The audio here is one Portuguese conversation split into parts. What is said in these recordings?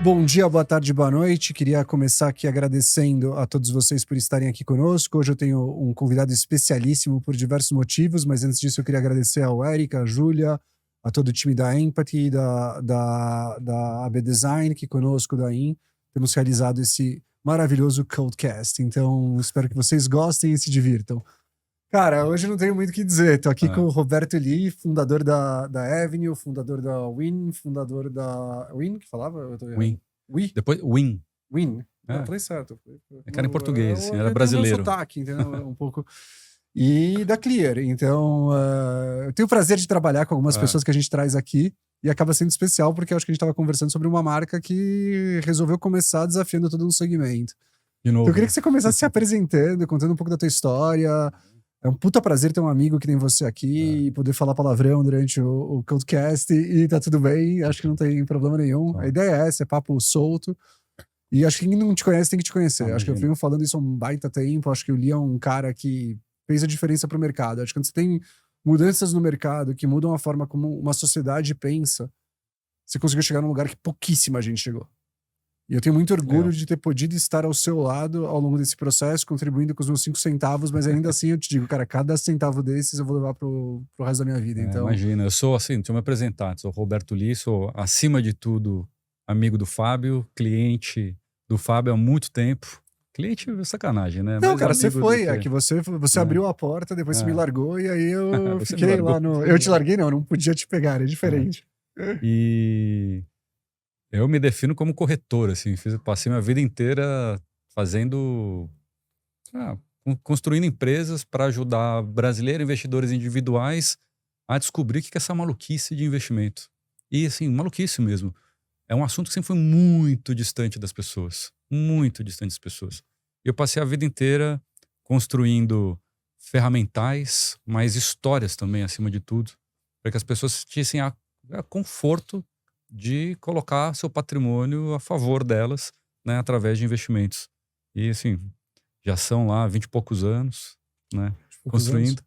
Bom dia, boa tarde, boa noite. Queria começar aqui agradecendo a todos vocês por estarem aqui conosco. Hoje eu tenho um convidado especialíssimo por diversos motivos, mas antes disso eu queria agradecer ao Eric, a Júlia, a todo o time da Empathy, da AB Design, que conosco da IN temos realizado esse maravilhoso Codecast. Então espero que vocês gostem e se divirtam. Cara, hoje eu não tenho muito o que dizer. Tô aqui com o Roberto Lee, fundador da Avenue, fundador da Win, fundador da... Win, que falava? Eu tô errado. Win. Win? Depois, Win. Win. Eu falei certo. É que era em português, assim, era Eu brasileiro. tenho um sotaque, entendeu? Um pouco. E da Clear. Então, eu tenho o prazer de trabalhar com algumas pessoas que a gente traz aqui e acaba sendo especial porque eu acho que a gente estava conversando sobre uma marca que resolveu começar desafiando todo um segmento. De novo. Então, eu queria que você começasse se apresentando, contando um pouco da tua história. É um puta prazer ter um amigo que tem você aqui e poder falar palavrão durante o Codecast e tá tudo bem, acho que não tem problema nenhum. A ideia é essa, é papo solto. E acho que quem não te conhece tem que te conhecer. Acho que eu venho falando isso há um baita tempo, acho que o Lee é um cara que fez a diferença pro mercado. Acho que quando você tem mudanças no mercado que mudam a forma como uma sociedade pensa, você conseguiu chegar num lugar que pouquíssima gente chegou. E eu tenho muito orgulho de ter podido estar ao seu lado ao longo desse processo, contribuindo com os meus 5 centavos, mas ainda assim eu te digo, cara, cada centavo desses eu vou levar pro resto da minha vida. Então... Imagina, eu sou assim, deixa eu me apresentar, sou Roberto Lee, sou acima de tudo amigo do Fábio, cliente do Fábio há muito tempo. Cliente é sacanagem, né? Não, mas cara, você foi, que... é que você abriu a porta, depois você me largou e aí eu fiquei lá no... Eu te larguei não, não podia te pegar, é diferente. E... eu me defino como corretor, assim, passei minha vida inteira fazendo, construindo empresas para ajudar brasileiros, investidores individuais a descobrir o que é essa maluquice de investimento. E assim, maluquice mesmo. É um assunto que sempre foi muito distante das pessoas, muito distante das pessoas. E eu passei a vida inteira construindo ferramentais, mas histórias também, acima de tudo, para que as pessoas tivessem a conforto de colocar seu patrimônio a favor delas, né, através de investimentos. E assim, já são lá 20 e poucos anos, né, construindo.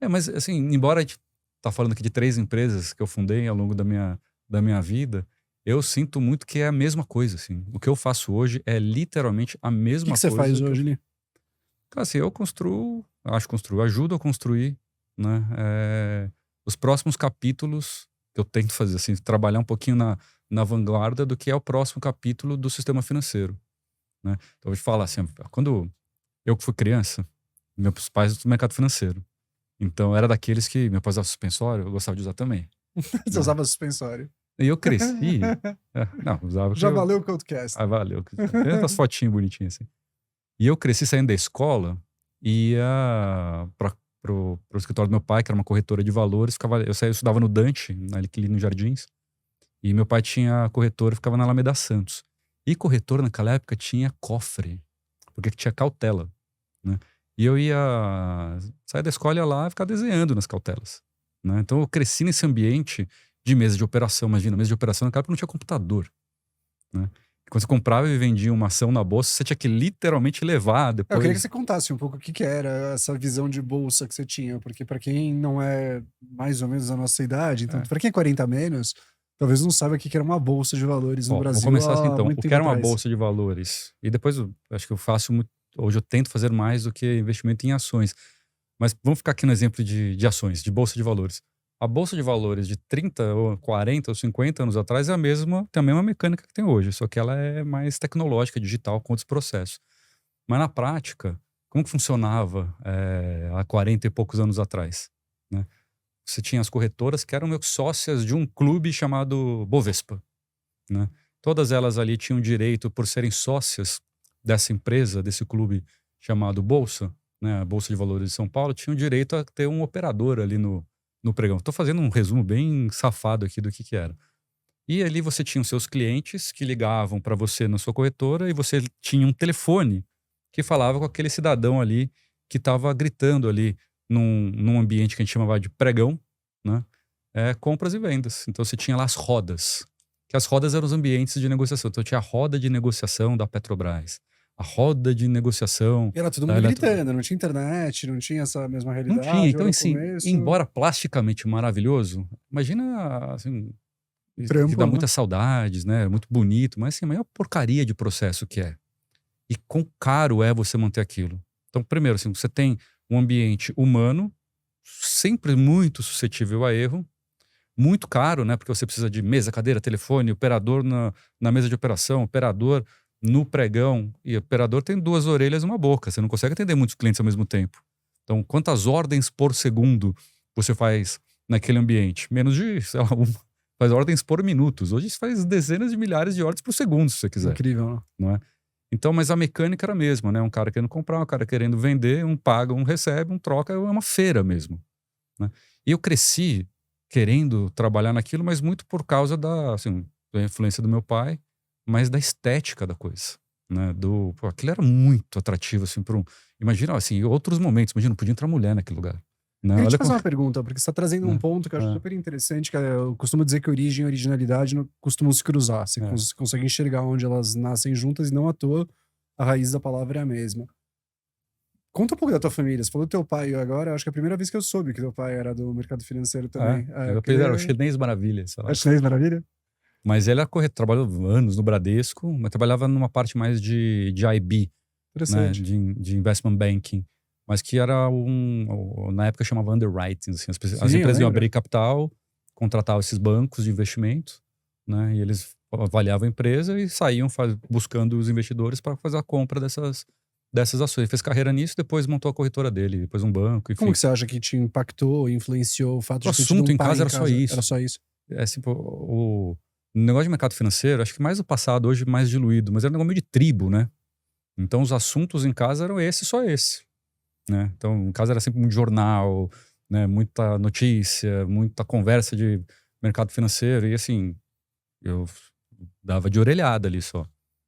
Mas assim, embora a gente tá falando aqui de 3 empresas que eu fundei ao longo da minha vida, eu sinto muito que é a mesma coisa, assim. O que eu faço hoje é literalmente a mesma coisa. O que você faz hoje, Lee? Cara, assim, eu ajudo a construir, né, os próximos capítulos que eu tento fazer, assim, trabalhar um pouquinho na vanguarda do que é o próximo capítulo do sistema financeiro, né? Então, eu vou te falar assim, quando eu fui criança, meus pais do mercado financeiro. Então, eu era daqueles que meu pai usava suspensório, eu gostava de usar também. Você usava suspensório. E eu cresci... não, usava... Já valeu o Codecast. Valeu. Tem umas fotinhas bonitinhas, assim. E eu cresci saindo da escola e ia pro escritório do meu pai, que era uma corretora de valores. Eu estudava no Dante, ali no Jardins. E meu pai tinha corretora, ficava na Alameda Santos. E corretora naquela época tinha cofre, porque tinha cautela, né? E eu ia sair da escola, ia lá e ficar desenhando nas cautelas, né? Então eu cresci nesse ambiente de mesa de operação. Imagina, mesa de operação naquela época não tinha computador, né? Quando você comprava e vendia uma ação na bolsa, você tinha que literalmente levar depois. Eu queria que você contasse um pouco o que era essa visão de bolsa que você tinha, porque para quem não é mais ou menos a nossa idade, então para quem é 40 a menos, talvez não saiba o que era uma bolsa de valores no Brasil. Vou começar assim então. O que era uma bolsa de valores? E depois acho que eu faço muito. Hoje eu tento fazer mais do que investimento em ações. Mas vamos ficar aqui no exemplo de ações, de bolsa de valores. A bolsa de valores de 30, ou 40 ou 50 anos atrás tem a mesma mecânica que tem hoje, só que ela é mais tecnológica, digital, com outros processos. Mas na prática, como que funcionava há 40 e poucos anos atrás, né? Você tinha as corretoras que eram meio que sócias de um clube chamado Bovespa, né? Todas elas ali tinham direito, por serem sócias dessa empresa, desse clube chamado Bolsa, né, a Bolsa de Valores de São Paulo, tinham direito a ter um operador ali no pregão. Estou fazendo um resumo bem safado aqui do que era. E ali você tinha os seus clientes que ligavam para você na sua corretora e você tinha um telefone que falava com aquele cidadão ali que estava gritando ali num ambiente que a gente chamava de pregão, né? Compras e vendas. Então você tinha lá as rodas, que as rodas eram os ambientes de negociação. Então tinha a roda de negociação da Petrobras, a roda de negociação... E era todo mundo gritando, não tinha internet, não tinha essa mesma realidade. Não tinha. Então, assim, embora plasticamente maravilhoso, imagina, assim, que dá muitas saudades, né? Muito bonito, mas assim, a maior porcaria de processo que é. E quão caro é você manter aquilo. Então, primeiro, assim, você tem um ambiente humano, sempre muito suscetível a erro, muito caro, né? Porque você precisa de mesa, cadeira, telefone, operador na mesa de operação, operador no pregão. E operador tem 2 orelhas e uma boca. Você não consegue atender muitos clientes ao mesmo tempo. Então, quantas ordens por segundo você faz naquele ambiente? Menos de, sei lá, faz ordens por minutos. Hoje você faz dezenas de milhares de ordens por segundo, se você quiser. Incrível, não é? Então, mas a mecânica era a mesma, né? Um cara querendo comprar, um cara querendo vender, um paga, um recebe, um troca, é uma feira mesmo. Né? E eu cresci querendo trabalhar naquilo, mas muito por causa assim, da influência do meu pai, mas da estética da coisa. Né? Aquilo era muito atrativo, assim, imagina, assim, em outros momentos, imagina, não podia entrar mulher naquele lugar. Né? Eu te fazer uma pergunta, porque você está trazendo um ponto que eu acho super interessante, que eu costumo dizer que origem e originalidade não costumam se cruzar. Você consegue enxergar onde elas nascem juntas e não à toa a raiz da palavra é a mesma. Conta um pouco da tua família. Você falou do teu pai agora, acho que é a primeira vez que eu soube que teu pai era do mercado financeiro também. Meu pai era o Chinês Maravilha. Sei lá. É Chinês Maravilha? Mas ele era corretor, trabalhou anos no Bradesco, mas trabalhava numa parte mais de IB, né, de investment banking. Mas que era na época chamava underwriting, assim, as empresas iam abrir capital, contratavam esses bancos de investimento, né, e eles avaliavam a empresa e saíam buscando os investidores para fazer a compra dessas ações. Ele fez carreira nisso, depois montou a corretora dele, depois um banco, enfim. Como que você acha que te impactou, influenciou o fato de ter tido um pai em casa? Era só isso. É assim, o negócio de mercado financeiro, acho que mais o passado, hoje mais diluído, mas era um negócio meio de tribo, né? Então os assuntos em casa eram só esse. Né? Então, em casa era sempre muito jornal, né? Muita notícia, muita conversa de mercado financeiro. E assim, eu dava de orelhada ali só.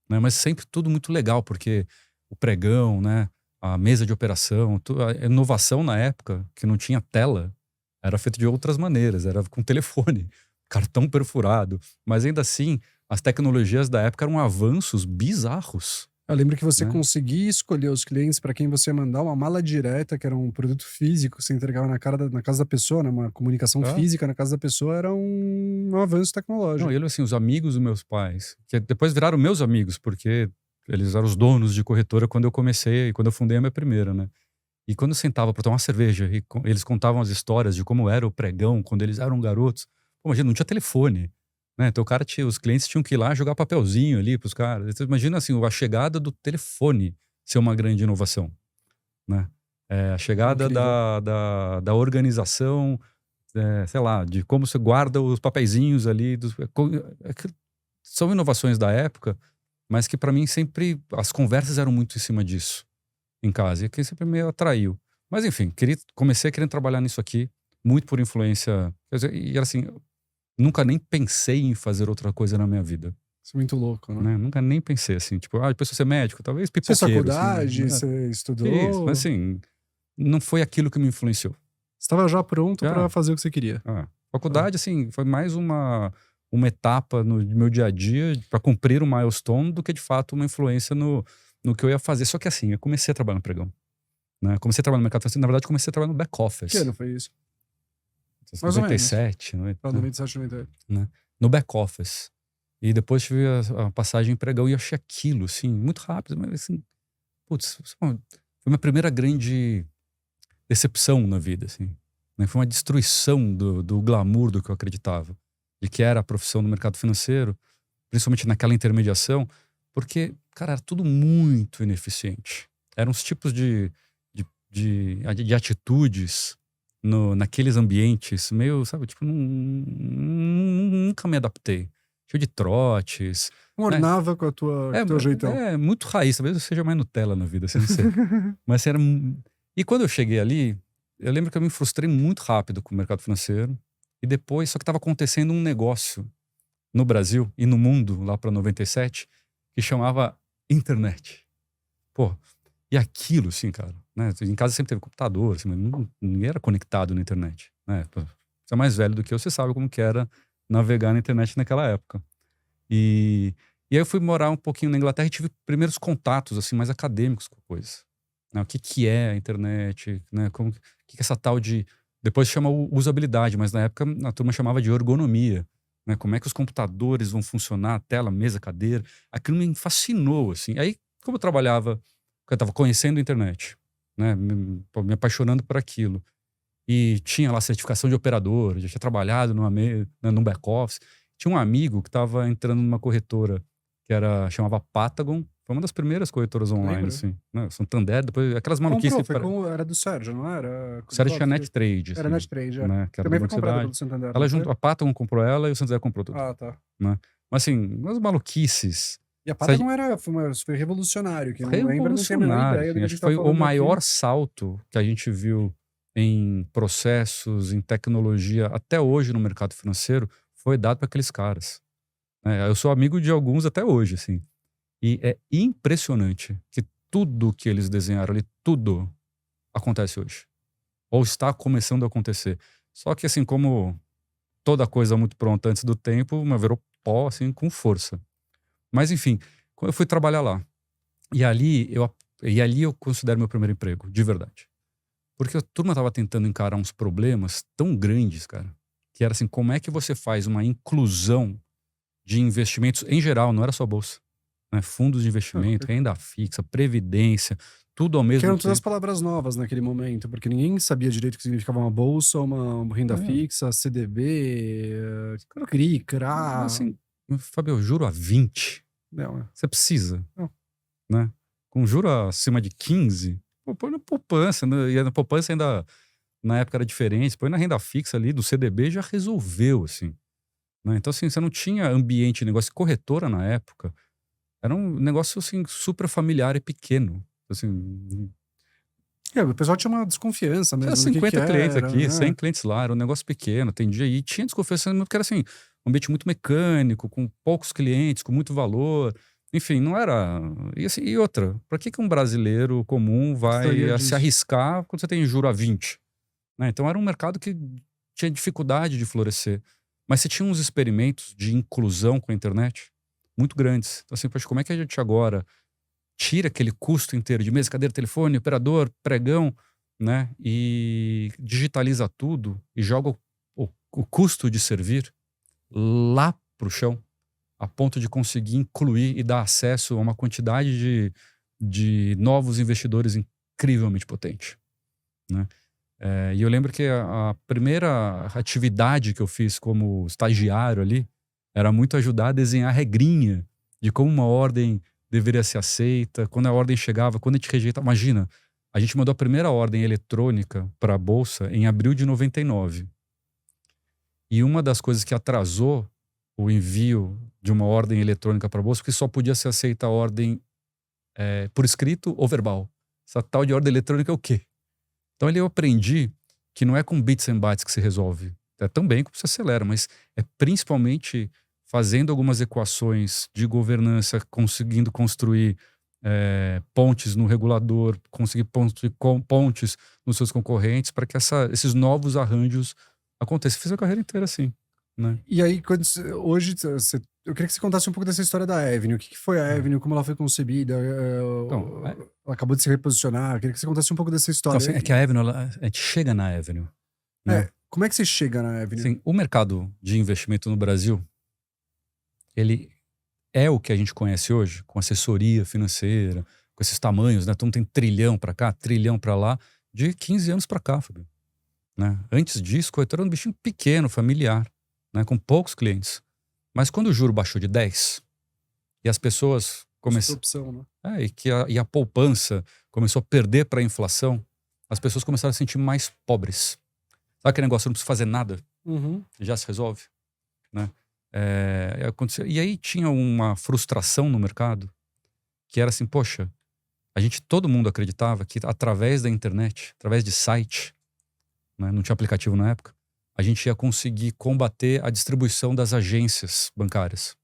Né? Mas sempre tudo muito legal, porque o pregão, né? A mesa de operação, a inovação na época, que não tinha tela, era feita de outras maneiras, era com telefone, cartão perfurado. Mas ainda assim, as tecnologias da época eram avanços bizarros. Eu lembro que você conseguia escolher os clientes para quem você ia mandar uma mala direta, que era um produto físico, você entregava na casa da pessoa, né? Uma comunicação física na casa da pessoa, era um avanço tecnológico. Não, ele, assim, os amigos dos meus pais, que depois viraram meus amigos, porque eles eram os donos de corretora quando eu comecei, quando eu fundei a minha primeira, né? E quando eu sentava para tomar uma cerveja e eles contavam as histórias de como era o pregão quando eles eram garotos, pô, imagina, não tinha telefone. Né? Então os clientes tinham que ir lá jogar papelzinho ali para os caras. Então, imagina assim, a chegada do telefone ser uma grande inovação. Né? A chegada da organização, sei lá, de como você guarda os papeizinhos ali. São inovações da época, mas que para mim sempre as conversas eram muito em cima disso em casa. E que sempre me atraiu. Mas enfim, comecei querendo trabalhar nisso aqui, muito por influência. E era assim, nunca nem pensei em fazer outra coisa na minha vida. Isso é muito louco, né? Nunca nem pensei assim, tipo, depois você ser médico, talvez pipoqueiro. Você faculdade, assim, você estudou? Isso, mas assim, não foi aquilo que me influenciou. Você estava já pronto para fazer o que você queria. Faculdade, assim, foi mais uma etapa no meu dia a dia para cumprir um milestone do que de fato uma influência no que eu ia fazer. Só que assim, eu comecei a trabalhar no pregão. Né? Comecei a trabalhar no mercado financeiro, na verdade comecei a trabalhar no back office. Que ano foi isso? 97, 97, 98. Né? No back office. E depois tive a passagem em pregão e eu achei aquilo, assim, muito rápido. Mas assim, putz, foi minha primeira grande decepção na vida, assim. Né? Foi uma destruição do glamour do que eu acreditava. De que era a profissão do mercado financeiro, principalmente naquela intermediação, porque, cara, era tudo muito ineficiente. Eram os tipos de atitudes naqueles ambientes, meio, sabe, tipo, nunca me adaptei. Cheio de trotes. Ornava, né? Com o teu jeitão. Muito raiz, talvez eu seja mais Nutella na vida, assim, não sei. Mas era... E quando eu cheguei ali, eu lembro que eu me frustrei muito rápido com o mercado financeiro. E depois, só que estava acontecendo um negócio no Brasil e no mundo, lá para 97, que chamava internet. Pô, e aquilo, assim, cara, né? Em casa sempre teve computador, assim, mas ninguém era conectado na internet, né? Você é mais velho do que eu, você sabe como que era navegar na internet naquela época. E aí eu fui morar um pouquinho na Inglaterra e tive primeiros contatos, assim, mais acadêmicos com a coisa. Né? O que é a internet, né? O que é essa tal de... Depois chama usabilidade, mas na época a turma chamava de ergonomia. né? Como é que os computadores vão funcionar, tela, mesa, cadeira. Aquilo me fascinou, assim. Aí, como eu estava conhecendo a internet, né? Me apaixonando por aquilo. E tinha lá certificação de operador, já tinha trabalhado num back-office. Tinha um amigo que estava entrando numa corretora chamava Patagon. Foi uma das primeiras corretoras online, Lembra? assim. Né? Santander, depois aquelas maluquices. Comprou, era do Sérgio, não era? O Sérgio tinha NetTrade, Era assim, NetTrade, é. né? Que era do Também foi Banco comprada Cidade. pelo Santander, Ela não foi? junto, a Patagon comprou ela e o Santander comprou tudo. Ah, tá. Né? Mas assim, umas maluquices. E a Patagon foi revolucionário, que não lembra, não tem a menor Revolucionário. ideia do Assim, que a acho gente que tá foi o falando maior aqui. salto que a gente viu em processos, em tecnologia, até hoje no mercado financeiro, foi dado para aqueles caras. Eu sou amigo de alguns até hoje, assim. E é impressionante que tudo que eles desenharam ali, tudo acontece hoje. Ou está começando a acontecer. Só que assim, como toda coisa muito pronta antes do tempo, mas virou pó, assim, com força. Mas enfim, quando eu fui trabalhar lá, e ali eu considero meu primeiro emprego, de verdade. Porque a turma estava tentando encarar uns problemas tão grandes, cara, que era assim, como é que você faz uma inclusão de investimentos em geral, não era só bolsa, né? Fundos de investimento, renda fixa, previdência, tudo ao Que mesmo eram todas as tempo. palavras novas naquele momento, porque ninguém sabia direito o que significava uma bolsa, uma renda É, fixa, CDB, CRI, CRA. assim, Fabio, eu juro a 20. Não, Você precisa, não. né? Com juro acima de 15, pô, põe na poupança, né? E na poupança ainda, na época era diferente, põe na renda fixa ali do CDB já resolveu, assim. Né? Então, assim, você não tinha ambiente de negócio. Corretora na época era um negócio, assim, super familiar e pequeno. Assim, O pessoal tinha uma desconfiança tinha mesmo do que 50 clientes era, aqui, 100 né? clientes lá, era um negócio pequeno, atendia. E tinha desconfiança porque era, assim, um ambiente muito mecânico, com poucos clientes, com muito valor. Enfim, não era. E, assim, e outra, para que um brasileiro comum vai Gostaria se disso. arriscar quando você tem juro a 20? Né? Então era um mercado que tinha dificuldade de florescer. Mas você tinha uns experimentos de inclusão com a internet muito grandes. Então, assim, poxa, como é que a gente agora tira aquele custo inteiro de mesa, cadeira, telefone, operador, pregão, né? E digitaliza tudo e joga o custo de servir lá para o chão, a ponto de conseguir incluir e dar acesso a uma quantidade de novos investidores incrivelmente potente, né? E eu lembro que a primeira atividade que eu fiz como estagiário ali era muito ajudar a desenhar a regrinha de como uma ordem deveria ser aceita, quando a ordem chegava, quando a gente rejeitava. Imagina, a gente mandou a primeira ordem eletrônica para a Bolsa em abril de 99. E uma das coisas que atrasou o envio de uma ordem eletrônica para a Bolsa, porque só podia ser aceita a ordem por escrito ou verbal. Essa tal de ordem eletrônica é o quê? Então ali eu aprendi que não é com bits and bytes que se resolve. É também que você acelera, mas é principalmente fazendo algumas equações de governança, conseguindo construir pontes no regulador, conseguir construir pontes nos seus concorrentes para que esses novos arranjos aconteçam. Fiz a carreira inteira assim, né? E aí, hoje, eu queria que você contasse um pouco dessa história da Avenue. O que foi a Avenue, como ela foi concebida? Então, Ela acabou de se reposicionar. Eu queria que você contasse um pouco dessa então, história. assim, é que a Avenue, a gente chega na Avenue, né? Como é que você chega na Avenue? Assim, o mercado de investimento no Brasil, ele é o que a gente conhece hoje, com assessoria financeira, com esses tamanhos, né? Todo mundo tem trilhão para cá, trilhão para lá, de 15 anos para cá, Fabio, né? Antes disso, corretora era um bichinho pequeno, familiar, né? Com poucos clientes. Mas quando o juro baixou de 10 e as pessoas começaram... Opção, né? E a poupança começou a perder para a inflação, as pessoas começaram a se sentir mais pobres. Sabe aquele negócio, não precisa fazer nada, Uhum. já se resolve, né? E aí tinha uma frustração no mercado que era assim, poxa, todo mundo acreditava que através da internet, através de site, né, não tinha aplicativo na época, a gente ia conseguir combater a distribuição das agências bancárias.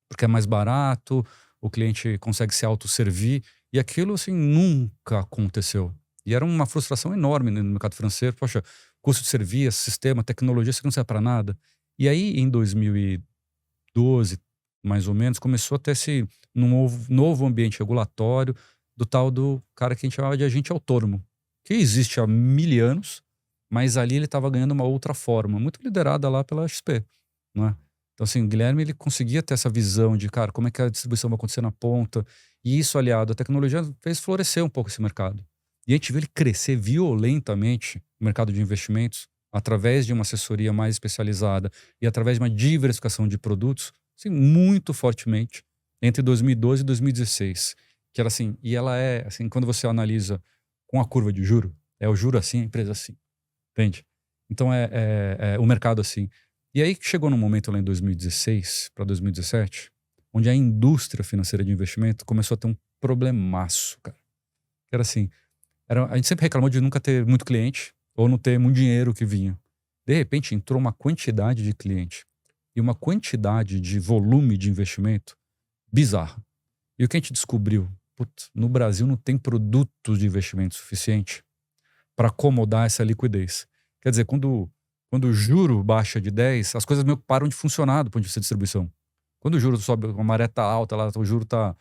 Porque é mais barato, o cliente consegue se autosservir, e aquilo assim nunca aconteceu. E era uma frustração enorme no mercado financeiro. Poxa, custo de serviço, sistema, tecnologia, isso não serve para nada. E aí, em 2012, mais ou menos, começou a ter esse novo ambiente regulatório do tal do cara que a gente chamava de agente autônomo, que existe há 1000 anos, mas ali ele estava ganhando uma outra forma, muito liderada lá pela XP, não é? Então, assim, o Guilherme, ele conseguia ter essa visão de, cara, como é que a distribuição vai acontecer na ponta. E isso, aliado à tecnologia, fez florescer um pouco esse mercado. E a gente viu ele crescer violentamente, o mercado de investimentos, através de uma assessoria mais especializada e através de uma diversificação de produtos, assim, muito fortemente, entre 2012 e 2016. Que era assim, e ela é, assim, quando você analisa com a curva de juro, é o juro assim, a empresa assim. Entende? Então o mercado assim. E aí chegou num momento lá em 2016 para 2017, onde a indústria financeira de investimento começou a ter um problemaço, cara. Que era assim, a gente sempre reclamou de nunca ter muito cliente ou não ter muito dinheiro que vinha. De repente entrou uma quantidade de cliente e uma quantidade de volume de investimento bizarra. E o que a gente descobriu? Putz, no Brasil não tem produtos de investimento suficiente para acomodar essa liquidez. Quer dizer, quando o juro baixa de 10, as coisas meio que param de funcionar do ponto de vista de distribuição. Quando o juro sobe, a maré tá alta, lá, o juro tá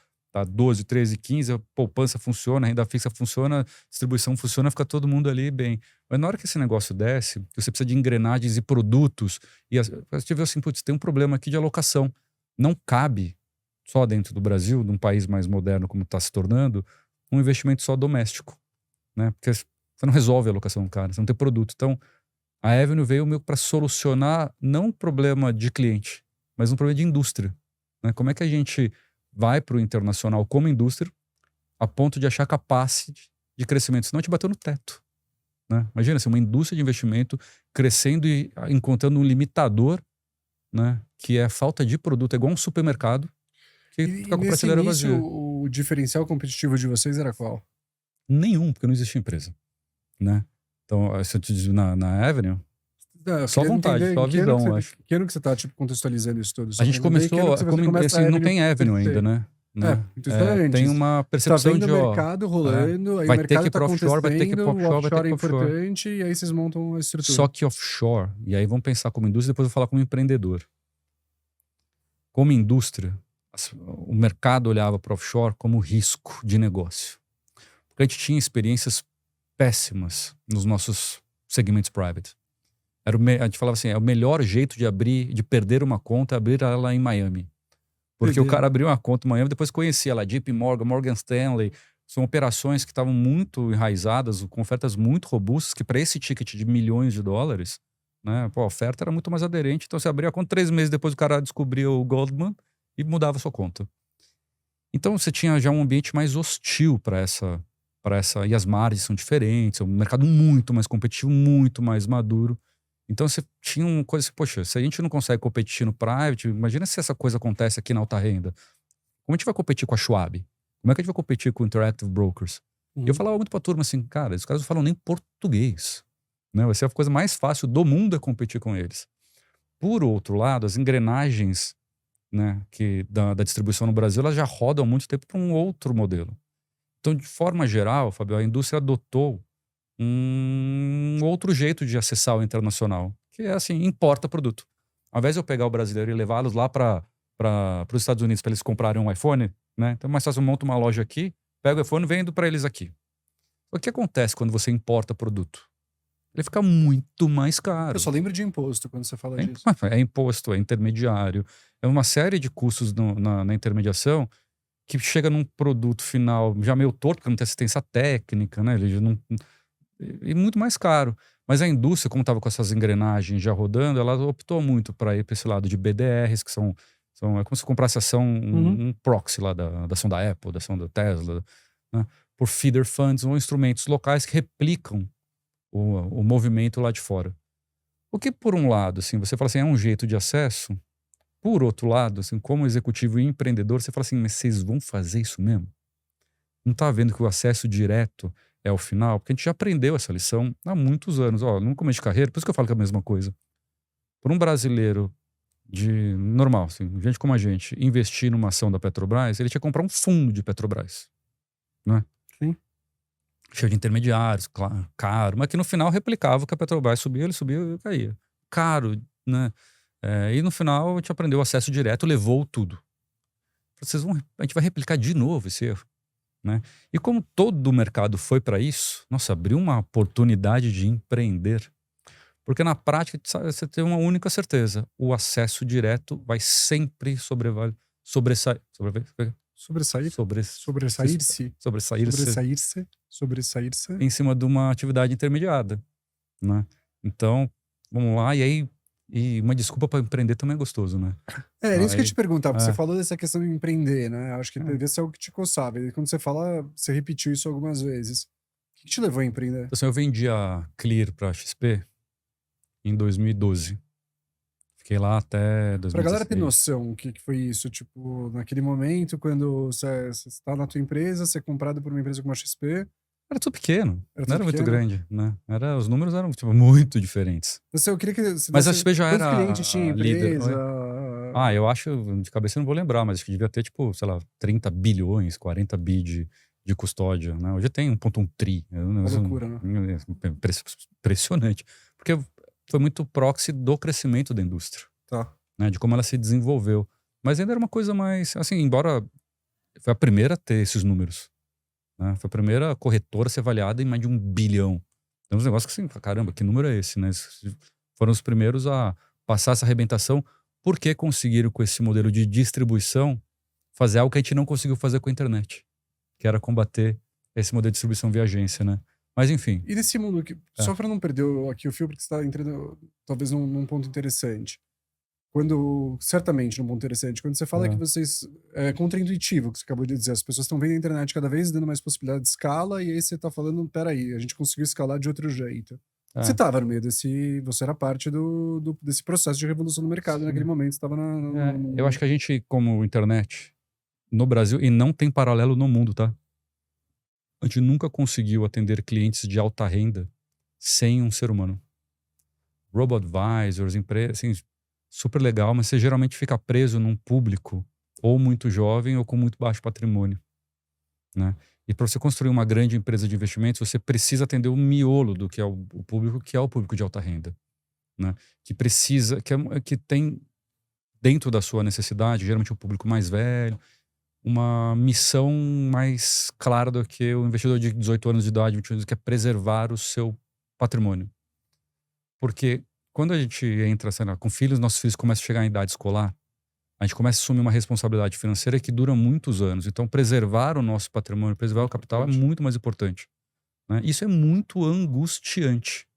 12, 13, 15, a poupança funciona, a renda fixa funciona, a distribuição funciona, fica todo mundo ali bem. Mas na hora que esse negócio desce, você precisa de engrenagens e produtos, e você vê assim, putz, tem um problema aqui de alocação. Não cabe, só dentro do Brasil, num país mais moderno como está se tornando, um investimento só doméstico. Né? Porque você não resolve a alocação do cara, você não tem produto. Então, a Avenue veio meio para solucionar não um problema de cliente, mas um problema de indústria. Né? Como é que a gente vai para o internacional como indústria a ponto de achar capacidade de crescimento? Senão a gente bateu no teto. Né? Imagina, assim, uma indústria de investimento crescendo e encontrando um limitador, né? Que é a falta de produto. É igual um supermercado que fica com a nesse prateleira início, vazia. o diferencial competitivo de vocês era qual? Nenhum, porque não existia empresa. Né? Então, se eu te digo na Avenue, Não, eu só queria vontade, entender só a em que ano visão, eu acho. que ano que você tá, tipo, contextualizando isso tudo? A Só gente pra entender que ano começou, que você começa a assim, não Avenue tem Avenue ainda, crescer. né? Então isso é Tem antes. uma Você tá percepção vendo de, o ó, mercado rolando, aí o vai ter que mercado ir tá para offshore, vai ter que ir acontecendo, para o offshore, vai ter offshore que é ir para offshore. importante, e aí vocês montam a estrutura. Só que offshore, e aí vamos pensar como indústria, depois eu vou falar como empreendedor. Como indústria, o mercado olhava para offshore como risco de negócio. Porque a gente tinha experiências péssimas nos nossos segmentos private. A gente falava assim, é o melhor jeito de perder uma conta é abrir ela em Miami. Porque o cara abriu uma conta em Miami, depois conhecia lá, JP Morgan, Morgan Stanley. São operações que estavam muito enraizadas, com ofertas muito robustas, que para esse ticket de milhões de dólares, né, pô, a oferta era muito mais aderente. Então você abria a conta 3 meses depois, o cara descobria o Goldman e mudava a sua conta. Então você tinha já um ambiente mais hostil para essa. E as margens são diferentes, é um mercado muito mais competitivo, muito mais maduro. Então você tinha uma coisa assim, poxa, se a gente não consegue competir no private, imagina se essa coisa acontece aqui na alta renda. Como a gente vai competir com a Schwab? Como é que a gente vai competir com o Interactive Brokers? E eu falava muito pra turma assim, cara, esses caras não falam nem português. Né? Vai ser a coisa mais fácil do mundo é competir com eles. Por outro lado, as engrenagens, né, da distribuição no Brasil, elas já rodam há muito tempo para um outro modelo. Então, de forma geral, Fabio, a indústria adotou um outro jeito de acessar o internacional, que é assim, importa produto. Ao invés de eu pegar o brasileiro e levá-los lá para os Estados Unidos para eles comprarem um iPhone, né? Então é mais fácil, eu monto uma loja aqui, pego o iPhone e vendo para eles aqui. O que acontece quando você importa produto? Ele fica muito mais caro. Eu só lembro de imposto quando você fala disso. É imposto, é intermediário, é uma série de custos na intermediação que chega num produto final já meio torto, porque não tem assistência técnica, né? Ele já não, e muito mais caro. Mas a indústria, como estava com essas engrenagens já rodando, ela optou muito para ir para esse lado de BDRs, que são é como se comprasse ação, um proxy lá da ação da Apple, da ação da Tesla, né? Por feeder funds ou instrumentos locais que replicam o movimento lá de fora. O que, por um lado, assim, você fala assim, é um jeito de acesso. Por outro lado, assim, como executivo e empreendedor, você fala assim, mas vocês vão fazer isso mesmo? Não está vendo que o acesso direto é o final? Porque a gente já aprendeu essa lição há muitos anos. Ó, no começo de carreira, por isso que eu falo que é a mesma coisa. Por um brasileiro normal, assim, gente como a gente, investir numa ação da Petrobras, ele tinha que comprar um fundo de Petrobras. Né? Sim. Cheio de intermediários, claro, caro, mas que no final replicava o que a Petrobras subia, ele subia e caía. Caro, né? E no final a gente aprendeu o acesso direto, levou tudo. A gente vai replicar de novo esse erro. Né? E como todo o mercado foi para isso, nossa, abriu uma oportunidade de empreender. Porque na prática, você tem uma única certeza. O acesso direto vai sempre sobressair. Sobressair? Sobressair-se? Sobressair-se Sobressair-se? em cima de uma atividade intermediada, né? Então, vamos lá. E uma desculpa para empreender também é gostoso, né? Era isso que eu ia Aí, te perguntar, porque você é, falou dessa questão de empreender, né? Acho que é. devia ser algo que te coçava. E quando você fala, você repetiu isso algumas vezes. O que te levou a empreender? Assim, eu vendi a Clear para a XP em 2012. Fiquei lá até Pra galera ter 2016. noção, o que foi isso? Tipo, naquele momento, quando você está na tua empresa, você é comprado por uma empresa como a XP, Era tudo pequeno, era não tudo era muito pequeno. grande, né? Os números eram tipo, muito diferentes. Eu queria que você Mas a desse XP já quantos clientes tinha a era líder. empresa. Oi? Eu acho, de cabeça eu não vou lembrar, mas acho que devia ter, tipo, sei lá, 30 bilhões, 40 bi de custódia, né? Hoje tem 1,1 tri. Uma loucura, né? Impressionante. Porque foi muito proxy do crescimento da indústria, Tá. né? De como ela se desenvolveu. Mas ainda era uma coisa mais, assim, embora foi a primeira a ter esses números, né? Foi a primeira corretora a ser avaliada em mais de 1 bilhão. Tem uns negócios que assim, caramba, que número é esse, né? Foram os primeiros a passar essa arrebentação porque conseguiram, com esse modelo de distribuição, fazer algo que a gente não conseguiu fazer com a internet, que era combater esse modelo de distribuição via agência, né? Mas enfim. E nesse mundo, só para não perder aqui o fio, porque você está entrando talvez num ponto interessante. Certamente num ponto interessante, quando você fala que vocês, é contraintuitivo o que você acabou de dizer, as pessoas estão vendo a internet cada vez dando mais possibilidade de escala, e aí você tá falando, peraí, a gente conseguiu escalar de outro jeito. Você tava no meio você era parte desse processo de revolução do mercado naquele momento, você tava Eu acho que a gente, como internet, no Brasil, e não tem paralelo no mundo, tá? A gente nunca conseguiu atender clientes de alta renda sem um ser humano. Robo-advisors, empresas, assim, super legal, mas você geralmente fica preso num público ou muito jovem ou com muito baixo patrimônio, né? E para você construir uma grande empresa de investimentos, você precisa atender o miolo do que é o público, que é o público de alta renda, né? Que precisa, que tem dentro da sua necessidade, geralmente um público mais velho, uma missão mais clara do que o investidor de 18 anos de idade, 21 anos, que é preservar o seu patrimônio. Porque quando a gente entra, sei lá, com filhos, nossos filhos começam a chegar em idade escolar, a gente começa a assumir uma responsabilidade financeira que dura muitos anos. Então, preservar o nosso patrimônio, preservar o capital é muito mais importante, né? Isso é muito angustiante.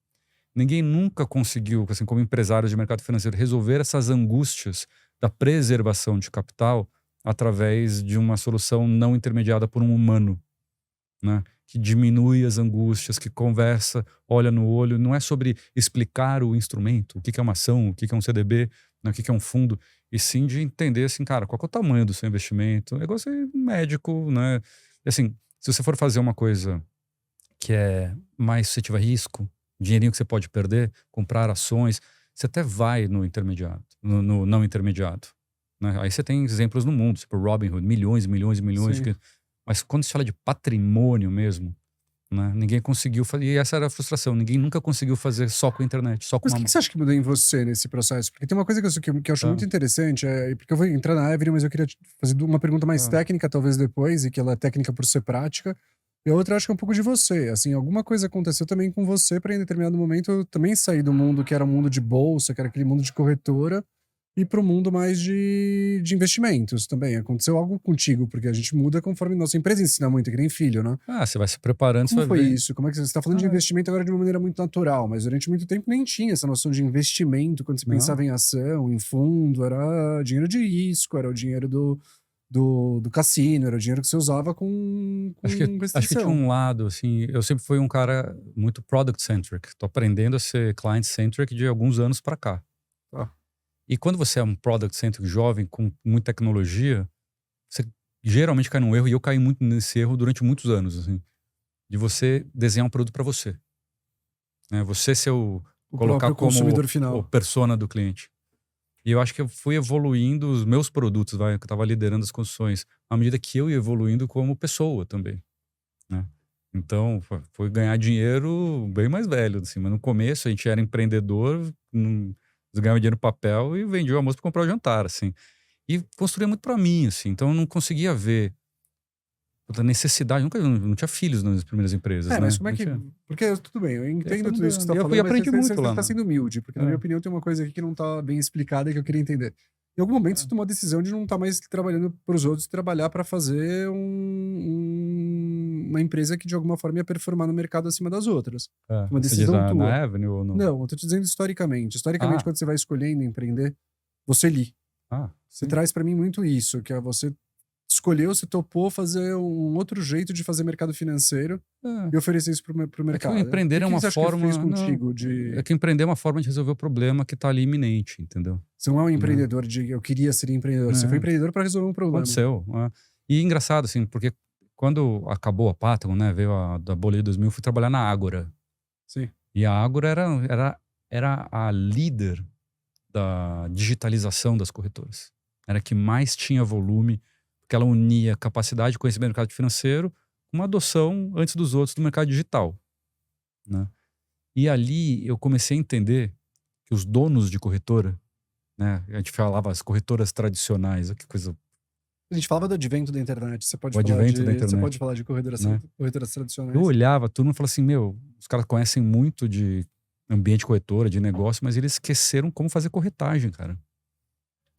Ninguém nunca conseguiu, assim, como empresários de mercado financeiro, resolver essas angústias da preservação de capital através de uma solução não intermediada por um humano, né? Que diminui as angústias, que conversa, olha no olho. Não é sobre explicar o instrumento, o que é uma ação, o que é um CDB, né? O que é um fundo, e sim de entender, assim, cara, qual é o tamanho do seu investimento. O negócio é médico, né? E, assim, se você for fazer uma coisa que é mais suscetível a risco, dinheirinho que você pode perder, comprar ações, você até vai no intermediado, no não intermediado, né? Aí você tem exemplos no mundo, tipo Robinhood, milhões e milhões e milhões. Mas quando se fala de patrimônio mesmo, né, ninguém conseguiu fazer. E essa era a frustração. Ninguém nunca conseguiu fazer só com a internet, só com Mas o que você acha que mudou em você nesse processo? Porque tem uma coisa que eu acho muito interessante, porque eu vou entrar na Every, mas eu queria fazer uma pergunta mais técnica, talvez depois, e que ela é técnica por ser prática. E a outra eu acho que é um pouco de você. Assim, alguma coisa aconteceu também com você para em determinado momento eu também sair do mundo que era o mundo de bolsa, que era aquele mundo de corretora, e para o mundo mais de investimentos também. Aconteceu algo contigo, porque a gente muda conforme nossa empresa ensina muito, que nem filho, né? você vai se preparando, Como você vai foi ver. isso? Como é que você está falando de investimento agora de uma maneira muito natural, mas durante muito tempo nem tinha essa noção de investimento quando você pensava em ação, em fundo, era dinheiro de risco, era o dinheiro do cassino, era o dinheiro que você usava com Acho que tinha um lado, assim, eu sempre fui um cara muito product-centric. Tô aprendendo a ser client-centric de alguns anos para cá. E quando você é um product-centric jovem, com muita tecnologia, você geralmente cai num erro, e eu caí muito nesse erro durante muitos anos, assim, de você desenhar um produto para você, né? Você ser colocar como consumidor final, o persona do cliente. E eu acho que eu fui evoluindo os meus produtos, que eu estava liderando as construções, à medida que eu ia evoluindo como pessoa também, né? Então, foi ganhar dinheiro bem mais velho, assim, mas no começo a gente era empreendedor, ganhava dinheiro no papel e vendia o almoço para comprar o jantar, assim. E construía muito para mim, assim. Então eu não conseguia ver puta necessidade. Não tinha filhos nas primeiras empresas, né? Mas como é Não que... tinha. Porque, tudo bem, eu entendo tudo isso que você tá Eu falando, mas aprendi muito você lá, tá né? sendo humilde, porque na minha opinião tem uma coisa aqui que não tá bem explicada e que eu queria entender. Em algum momento você tomou a decisão de não estar mais trabalhando pros outros, trabalhar para fazer uma empresa que de alguma forma ia performar no mercado acima das outras. Uma Você diz decisão tua. na Avenue ou no... Não, eu tô te dizendo historicamente. Historicamente, Ah, quando você vai escolhendo empreender, você li. Você sim. traz para mim muito isso, que é você escolheu, você topou fazer um outro jeito de fazer mercado financeiro e oferecer isso pro mercado. É que o empreender é uma você acha que forma... fez contigo É que empreender é uma forma de resolver o problema que tá ali iminente, entendeu? Você não é um empreendedor de eu queria ser empreendedor. Você foi empreendedor para resolver um problema. Aconteceu. E engraçado, assim, porque quando acabou a Patagon, né, veio da bolha de 2000, eu fui trabalhar na Ágora. Sim. E a Ágora era a líder da digitalização das corretoras. Era a que mais tinha volume, porque ela unia capacidade de conhecimento do mercado financeiro com uma adoção antes dos outros do mercado digital, né? E ali eu comecei a entender que os donos de corretora, né, a gente falava as corretoras tradicionais, que coisa... A gente falava do advento da internet. Você pode falar de corretoras, né? corretoras tradicionais. Eu olhava tudo e falava assim, os caras conhecem muito de ambiente corretora, de negócio, mas eles esqueceram como fazer corretagem, cara.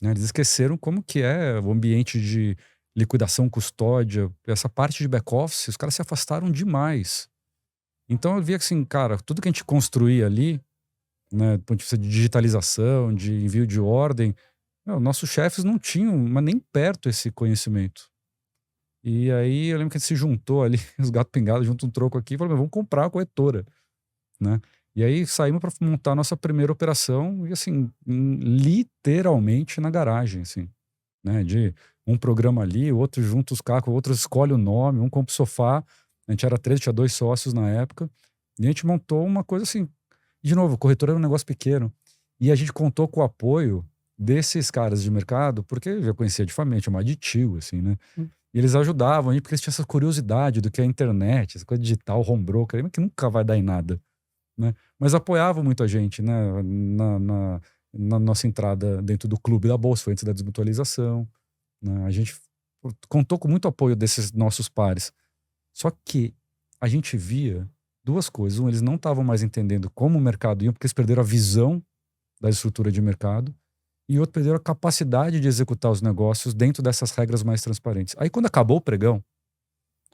Né? Eles esqueceram como que é o ambiente de liquidação, custódia, essa parte de back-office, os caras se afastaram demais. Então eu via que assim, cara, tudo que a gente construía ali, né, do ponto de vista de digitalização, de envio de ordem, nossos chefes não tinham, mas nem perto esse conhecimento. E aí eu lembro que a gente se juntou ali, os gatos pingados, junto um troco aqui, e falou, vamos comprar a corretora, né? E aí saímos para montar a nossa primeira operação e assim, literalmente na garagem, assim, né? De um programa ali, o outro junta os cacos, o outro escolhe o nome, um compra o sofá. A gente era 13, tinha 2 sócios na época. E a gente montou uma coisa assim, de novo, corretora era um negócio pequeno. E a gente contou com o apoio desses caras de mercado, porque eu já conhecia de família, chamava de tio, assim, né? E eles ajudavam a gente, porque eles tinham essa curiosidade do que é a internet, essa coisa digital, home broker, que nunca vai dar em nada, né? Mas apoiavam muito a gente, né? Na nossa entrada dentro do clube da Bolsa, foi antes da desmutualização, né? A gente contou com muito apoio desses nossos pares. Só que a gente via duas coisas. Um, eles não estavam mais entendendo como o mercado ia, porque eles perderam a visão da estrutura de mercado. E outro, perderam a capacidade de executar os negócios dentro dessas regras mais transparentes. Aí quando acabou o pregão,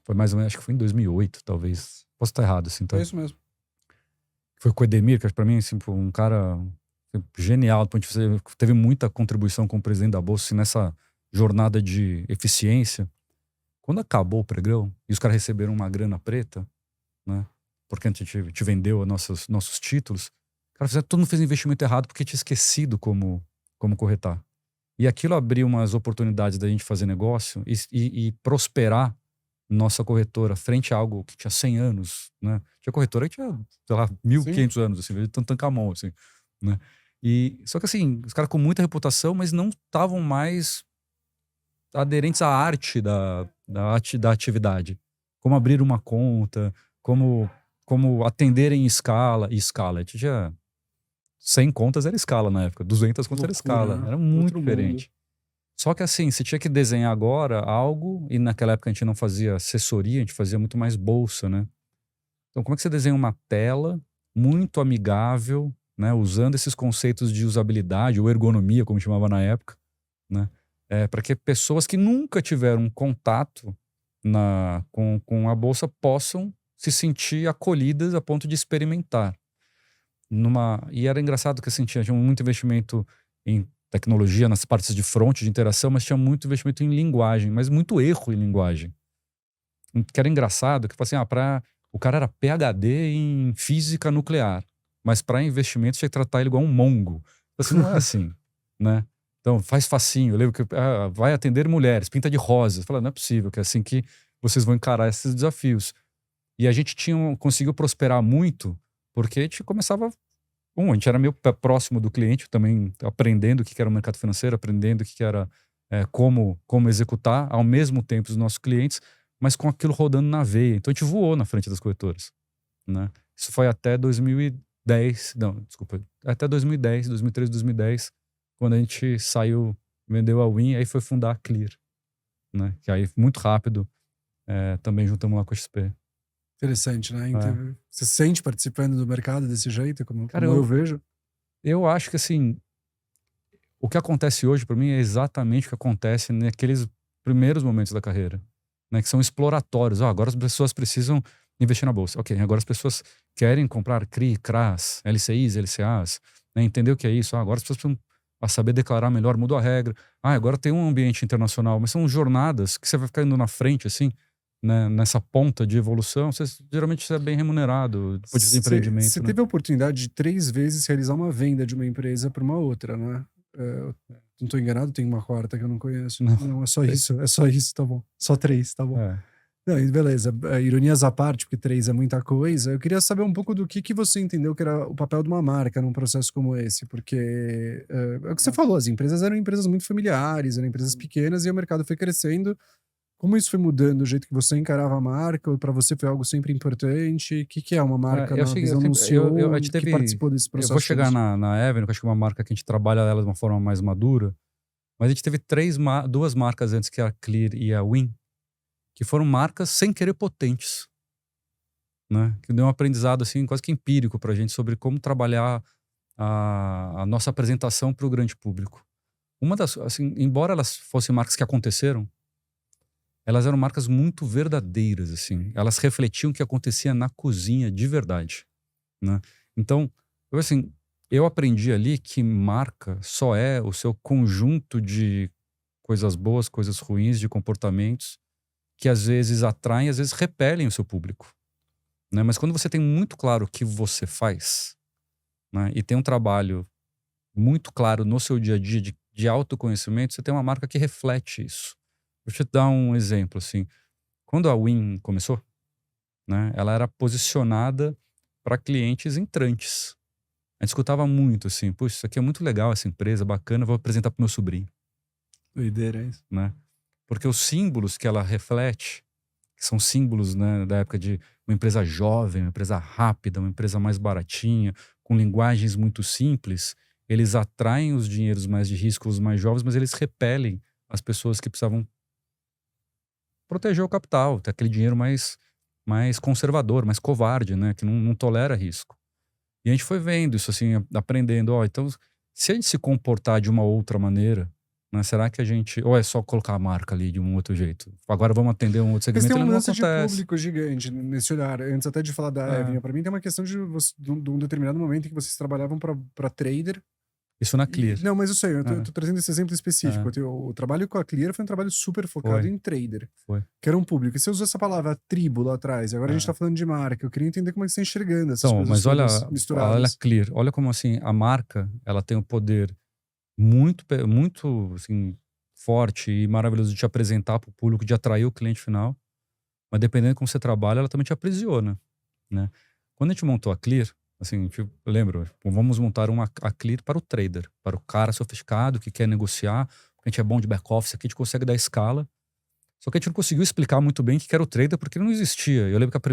foi mais ou menos, acho que foi em 2008, talvez. Posso estar errado, assim, tá? É isso mesmo. Foi com o Edemir, que pra mim, assim, foi um cara genial, do ponto de vista, teve muita contribuição como presidente da Bolsa, assim, nessa jornada de eficiência. Quando acabou o pregão, e os caras receberam uma grana preta, né? Porque a gente te vendeu nossos títulos, cara, todo mundo fez investimento errado porque tinha esquecido como corretar. E aquilo abriu umas oportunidades da gente fazer negócio e prosperar nossa corretora frente a algo que tinha 100 anos, né? Tinha corretora que tinha, sei lá, 1500 anos, assim, de Tantancamon, assim, né? E, só que assim, os caras com muita reputação, mas não estavam mais aderentes à arte da atividade. Como abrir uma conta, como atender em escala. E escala, a gente tinha 100 contas era escala na época, 200 contas era escala, era muito diferente. Só que assim, você tinha que desenhar agora algo, e naquela época a gente não fazia assessoria, a gente fazia muito mais bolsa, né? Então como é que você desenha uma tela muito amigável, né? Usando esses conceitos de usabilidade, ou ergonomia, como chamava na época, né? Para que pessoas que nunca tiveram contato com a bolsa possam se sentir acolhidas a ponto de experimentar. E era engraçado que assim, tinha muito investimento em tecnologia, nas partes de front, de interação, mas tinha muito investimento em linguagem, mas muito erro em linguagem. Que era engraçado, que assim, o cara era PhD em física nuclear, mas para investimento tinha que tratar ele igual um mongo. Assim, não é assim, né? Então, faz facinho. Eu lembro que vai atender mulheres, pinta de rosa. Fala, não é possível, que é assim que vocês vão encarar esses desafios. E a gente conseguiu prosperar muito, porque a gente começava... a gente era meio próximo do cliente, também aprendendo o que era o mercado financeiro, aprendendo o que era como executar ao mesmo tempo os nossos clientes, mas com aquilo rodando na veia. Então a gente voou na frente das corretoras, né? Isso foi até 2010, não, desculpa, até 2010, 2013, 2010, quando a gente saiu, vendeu a Win, aí foi fundar a Clear, né? Que aí muito rápido também juntamos lá com a XP. Interessante, né? Então, você se sente participando do mercado desse jeito, como Cara, eu vejo? Eu acho que assim, o que acontece hoje para mim é exatamente o que acontece naqueles primeiros momentos da carreira, né? Que são exploratórios. Agora as pessoas precisam investir na bolsa. Ok, agora as pessoas querem comprar CRI, CRAs, LCIs, LCAs, né? Entender o que é isso. Agora as pessoas precisam saber declarar melhor, mudou a regra. Agora tem um ambiente internacional, mas são jornadas que você vai ficar indo na frente, assim, né? Nessa ponta de evolução. Geralmente você é bem remunerado depois de empreendimento. Você né? teve a oportunidade de 3 vezes realizar uma venda de uma empresa para uma outra, né? Não estou enganado, tem uma quarta que eu não conheço. Não, é só isso, tá bom. Só 3, tá bom. Não, beleza, ironias à parte, porque 3 é muita coisa. Eu queria saber um pouco do que você entendeu que era o papel de uma marca num processo como esse, porque é o que você falou, as empresas eram empresas muito familiares, eram empresas pequenas e o mercado foi crescendo. Como isso foi mudando o jeito que você encarava a marca? Ou para você foi algo sempre importante? O que é uma marca na visão de um CEO a gente que participou desse processo? Eu vou chegar na Avenue, que acho que é uma marca que a gente trabalha ela de uma forma mais madura, mas a gente teve 2 marcas antes, que é a Clear e a Win, que foram marcas sem querer potentes, né? Que deu um aprendizado assim, quase que empírico pra gente sobre como trabalhar a nossa apresentação para o grande público. Assim, embora elas fossem marcas que aconteceram, elas eram marcas muito verdadeiras, assim. Elas refletiam o que acontecia na cozinha de verdade, né? Então, eu aprendi ali que marca só é o seu conjunto de coisas boas, coisas ruins, de comportamentos que às vezes atraem, às vezes repelem o seu público, né? Mas quando você tem muito claro o que você faz, né, e tem um trabalho muito claro no seu dia a dia de autoconhecimento, você tem uma marca que reflete isso. Deixa eu te dar um exemplo, assim. Quando a Win começou, né, ela era posicionada para clientes entrantes. A gente escutava muito assim, puxa, isso aqui é muito legal, essa empresa, bacana, vou apresentar pro meu sobrinho. Doideira, é isso. Né? Porque os símbolos que ela reflete, que são símbolos, né, da época de uma empresa jovem, uma empresa rápida, uma empresa mais baratinha, com linguagens muito simples, eles atraem os dinheiros mais de risco, os mais jovens, mas eles repelem as pessoas que precisavam proteger o capital, ter aquele dinheiro mais conservador, mais covarde, né, que não tolera risco. E a gente foi vendo isso, assim, aprendendo, então, se a gente se comportar de uma outra maneira, né, será que a gente, ou é só colocar a marca ali de um outro jeito? Agora vamos atender um outro segmento, mas tem uma ele não mudança acontece. de público gigante nesse olhar. Antes até de falar da Avenue, para mim tem uma questão de um determinado momento em que vocês trabalhavam para trader. Isso na Clear. Não, mas eu sei, eu tô trazendo esse exemplo específico. O trabalho com a Clear foi um trabalho super focado em trader. Que era um público. E você usou essa palavra tribo lá atrás, agora a gente tá falando de marca. Eu queria entender como é que você está enxergando essas coisas mas misturadas. Olha Clear, olha como assim, a marca, ela tem um poder muito assim, forte e maravilhoso de te apresentar para o público, de atrair o cliente final. Mas dependendo de como você trabalha, ela também te aprisiona, né? Quando a gente montou a Clear, assim, eu lembro, vamos montar a Clear para o trader, para o cara sofisticado que quer negociar, porque a gente é bom de back-office aqui, a gente consegue dar escala. Só que a gente não conseguiu explicar muito bem o que era o trader, porque ele não existia. Eu lembro que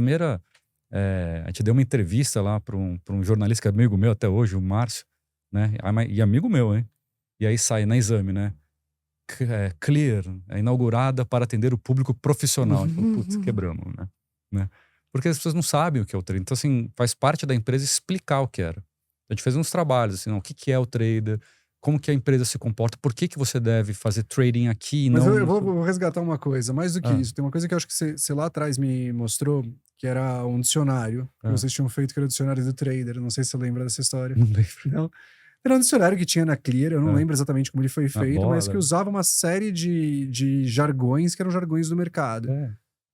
a gente deu uma entrevista lá para um jornalista que é amigo meu até hoje, o Márcio, né? E amigo meu, hein? E aí sai na Exame, né? Clear, inaugurada para atender o público profissional. Putz, quebramos, né? Porque as pessoas não sabem o que é o trader. Então, assim, faz parte da empresa explicar o que era. A gente fez uns trabalhos, assim, o que é o trader, como que a empresa se comporta, por que você deve fazer trading aqui e mas não... eu vou resgatar uma coisa, mais do que isso. Tem uma coisa que eu acho que você lá atrás me mostrou, que era um dicionário que vocês tinham feito, que era o dicionário do trader. Não sei se você lembra dessa história. Não lembro. Não? Era um dicionário que tinha na Clear, eu não lembro exatamente como ele foi feito, mas que usava uma série de jargões que eram jargões do mercado.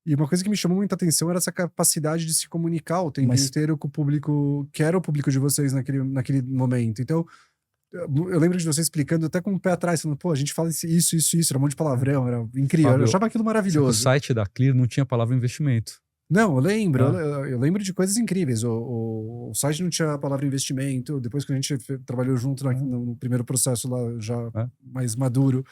E uma coisa que me chamou muita atenção era essa capacidade de se comunicar o tempo inteiro com o público, que era o público de vocês naquele momento. Então, eu lembro de você explicando até com o pé atrás, falando, pô, a gente fala isso, era um monte de palavrão, era incrível. Fábio, eu achava aquilo maravilhoso. O site da Clear não tinha palavra investimento. Não, eu lembro. Eu lembro de coisas incríveis. O site não tinha a palavra investimento. Depois que a gente trabalhou junto no primeiro processo lá, já mais maduro,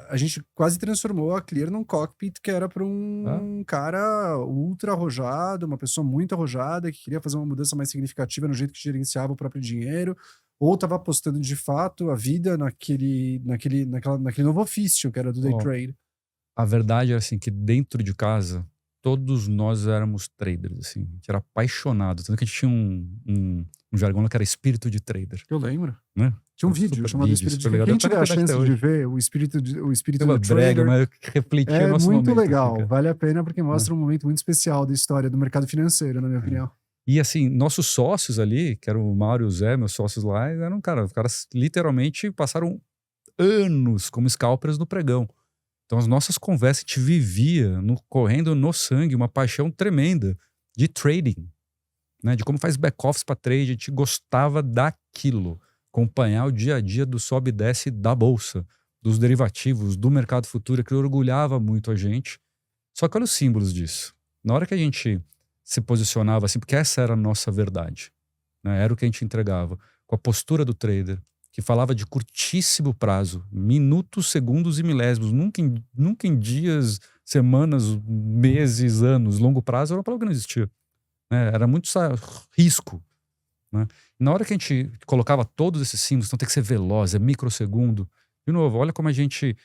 a gente quase transformou a Clear num cockpit que era para um cara ultra arrojado, uma pessoa muito arrojada, que queria fazer uma mudança mais significativa no jeito que gerenciava o próprio dinheiro, ou estava apostando de fato a vida naquele novo ofício que era do day trade. A verdade é assim, que dentro de casa, todos nós éramos traders, assim. A gente era apaixonado. Tanto que a gente tinha um jargão lá que era espírito de trader. Eu lembro. Né? Tinha um Super vídeo chamado vídeo, Espírito de super legal. Quem Deve tiver a estar na internet chance até de ver o espírito Tem uma do brega, trader, mas que refletia o nosso muito momento. legal. Assim, cara. Vale a pena porque mostra um momento muito especial da história do mercado financeiro, na minha opinião. E assim, nossos sócios ali, que eram o Mauro e o Zé, meus sócios lá, eram, cara, os caras literalmente passaram anos como scalpers no pregão. Então as nossas conversas, a gente vivia correndo no sangue uma paixão tremenda de trading, né? De como faz back-office para trade, a gente gostava daquilo. Acompanhar o dia a dia do sobe e desce da bolsa, dos derivativos, do mercado futuro, que orgulhava muito a gente. Só que olha os símbolos disso. Na hora que a gente se posicionava assim, porque essa era a nossa verdade, né? Era o que a gente entregava, com a postura do trader, que falava de curtíssimo prazo, minutos, segundos e milésimos, nunca em dias, semanas, meses, anos. Longo prazo era uma palavra que não existia, né? Era muito risco, né? Na hora que a gente colocava todos esses símbolos, então tem que ser veloz, é microsegundo. De novo, olha como a gente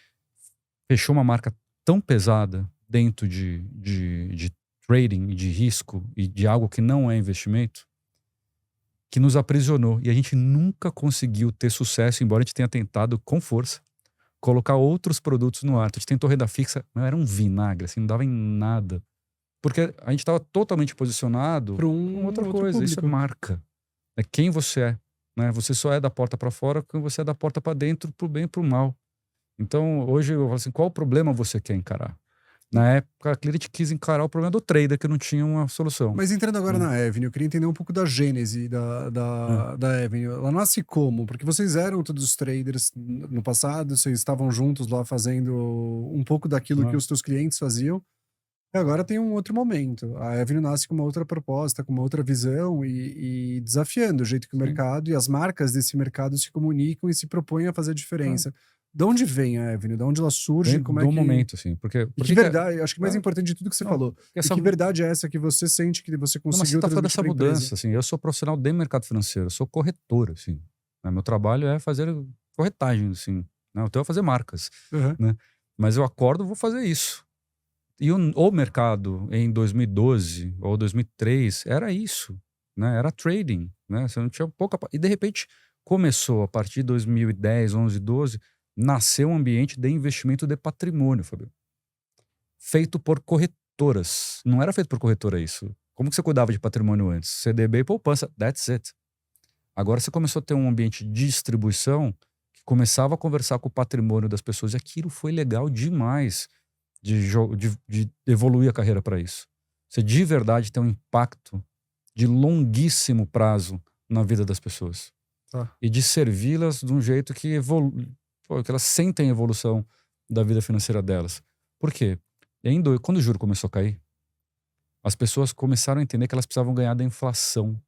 fechou uma marca tão pesada dentro de trading, de risco e de algo que não é investimento, que nos aprisionou. E a gente nunca conseguiu ter sucesso, embora a gente tenha tentado com força colocar outros produtos no ar. A gente tentou renda fixa, mas era um vinagre, assim, não dava em nada. Porque a gente estava totalmente posicionado Para com outra coisa. público. Isso é marca. É quem você é, né? Você só é da porta para fora quando você é da porta para dentro, pro bem e pro mal. Então, hoje eu falo assim, qual problema você quer encarar? Na época, a Clearit quis encarar o problema do trader, que não tinha uma solução. Mas entrando agora na Avenue, eu queria entender um pouco da gênese da Avenue. Ela nasce como? Porque vocês eram todos os traders no passado, vocês estavam juntos lá fazendo um pouco daquilo que os seus clientes faziam. E agora tem um outro momento. A Avenue nasce com uma outra proposta, com uma outra visão e desafiando o jeito que o mercado e as marcas desse mercado se comunicam e se propõem a fazer a diferença. De onde vem a Avenue? De onde ela surge? Vem Como é do que... momento, assim. Porque que verdade, acho que mais importante de tudo que você falou. Essa... que verdade é essa que você sente que você conseguiu você tá falando dessa mudança, assim. Eu sou profissional de mercado financeiro, eu sou corretor, assim. Né? Meu trabalho é fazer corretagem, assim. Né? Eu tenho a fazer marcas, né? Mas eu acordo e vou fazer isso. E o mercado em 2012 ou 2003 era isso, né? Era trading, né? Você não tinha pouca... E de repente começou, a partir de 2010, 11, 12, nasceu um ambiente de investimento de patrimônio, Fabio. Feito por corretoras. Não era feito por corretora isso. Como que você cuidava de patrimônio antes? CDB e poupança, that's it. Agora você começou a ter um ambiente de distribuição que começava a conversar com o patrimônio das pessoas. E aquilo foi legal demais de evoluir a carreira para isso. Você de verdade tem um impacto de longuíssimo prazo na vida das pessoas. E de servi-las de um jeito que que elas sentem a evolução da vida financeira delas. Por quê? Quando o juro começou a cair, as pessoas começaram a entender que elas precisavam ganhar da inflação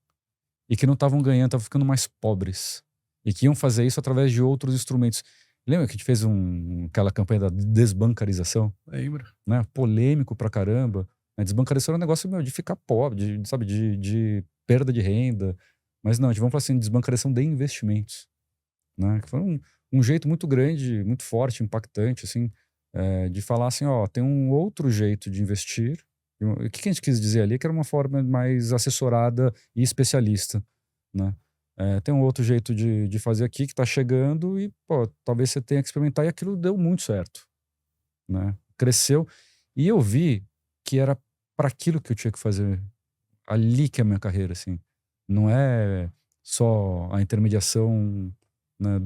e que não estavam ganhando, estavam ficando mais pobres e que iam fazer isso através de outros instrumentos. Lembra que a gente fez aquela campanha da desbancarização? Lembro. Né? Polêmico pra caramba. A desbancarização era um negócio de ficar pobre, de perda de renda. Mas não, a gente vamos falar assim, desbancarização de investimentos. Né? Que foi um jeito muito grande, muito forte, impactante, assim, de falar assim, ó, tem um outro jeito de investir. O que a gente quis dizer ali? Que era uma forma mais assessorada e especialista, né? Tem um outro jeito de fazer aqui que tá chegando e, pô, talvez você tenha que experimentar, e aquilo deu muito certo, né? Cresceu. E eu vi que era para aquilo que eu tinha que fazer. Ali que é a minha carreira, assim. Não é só a intermediação, né,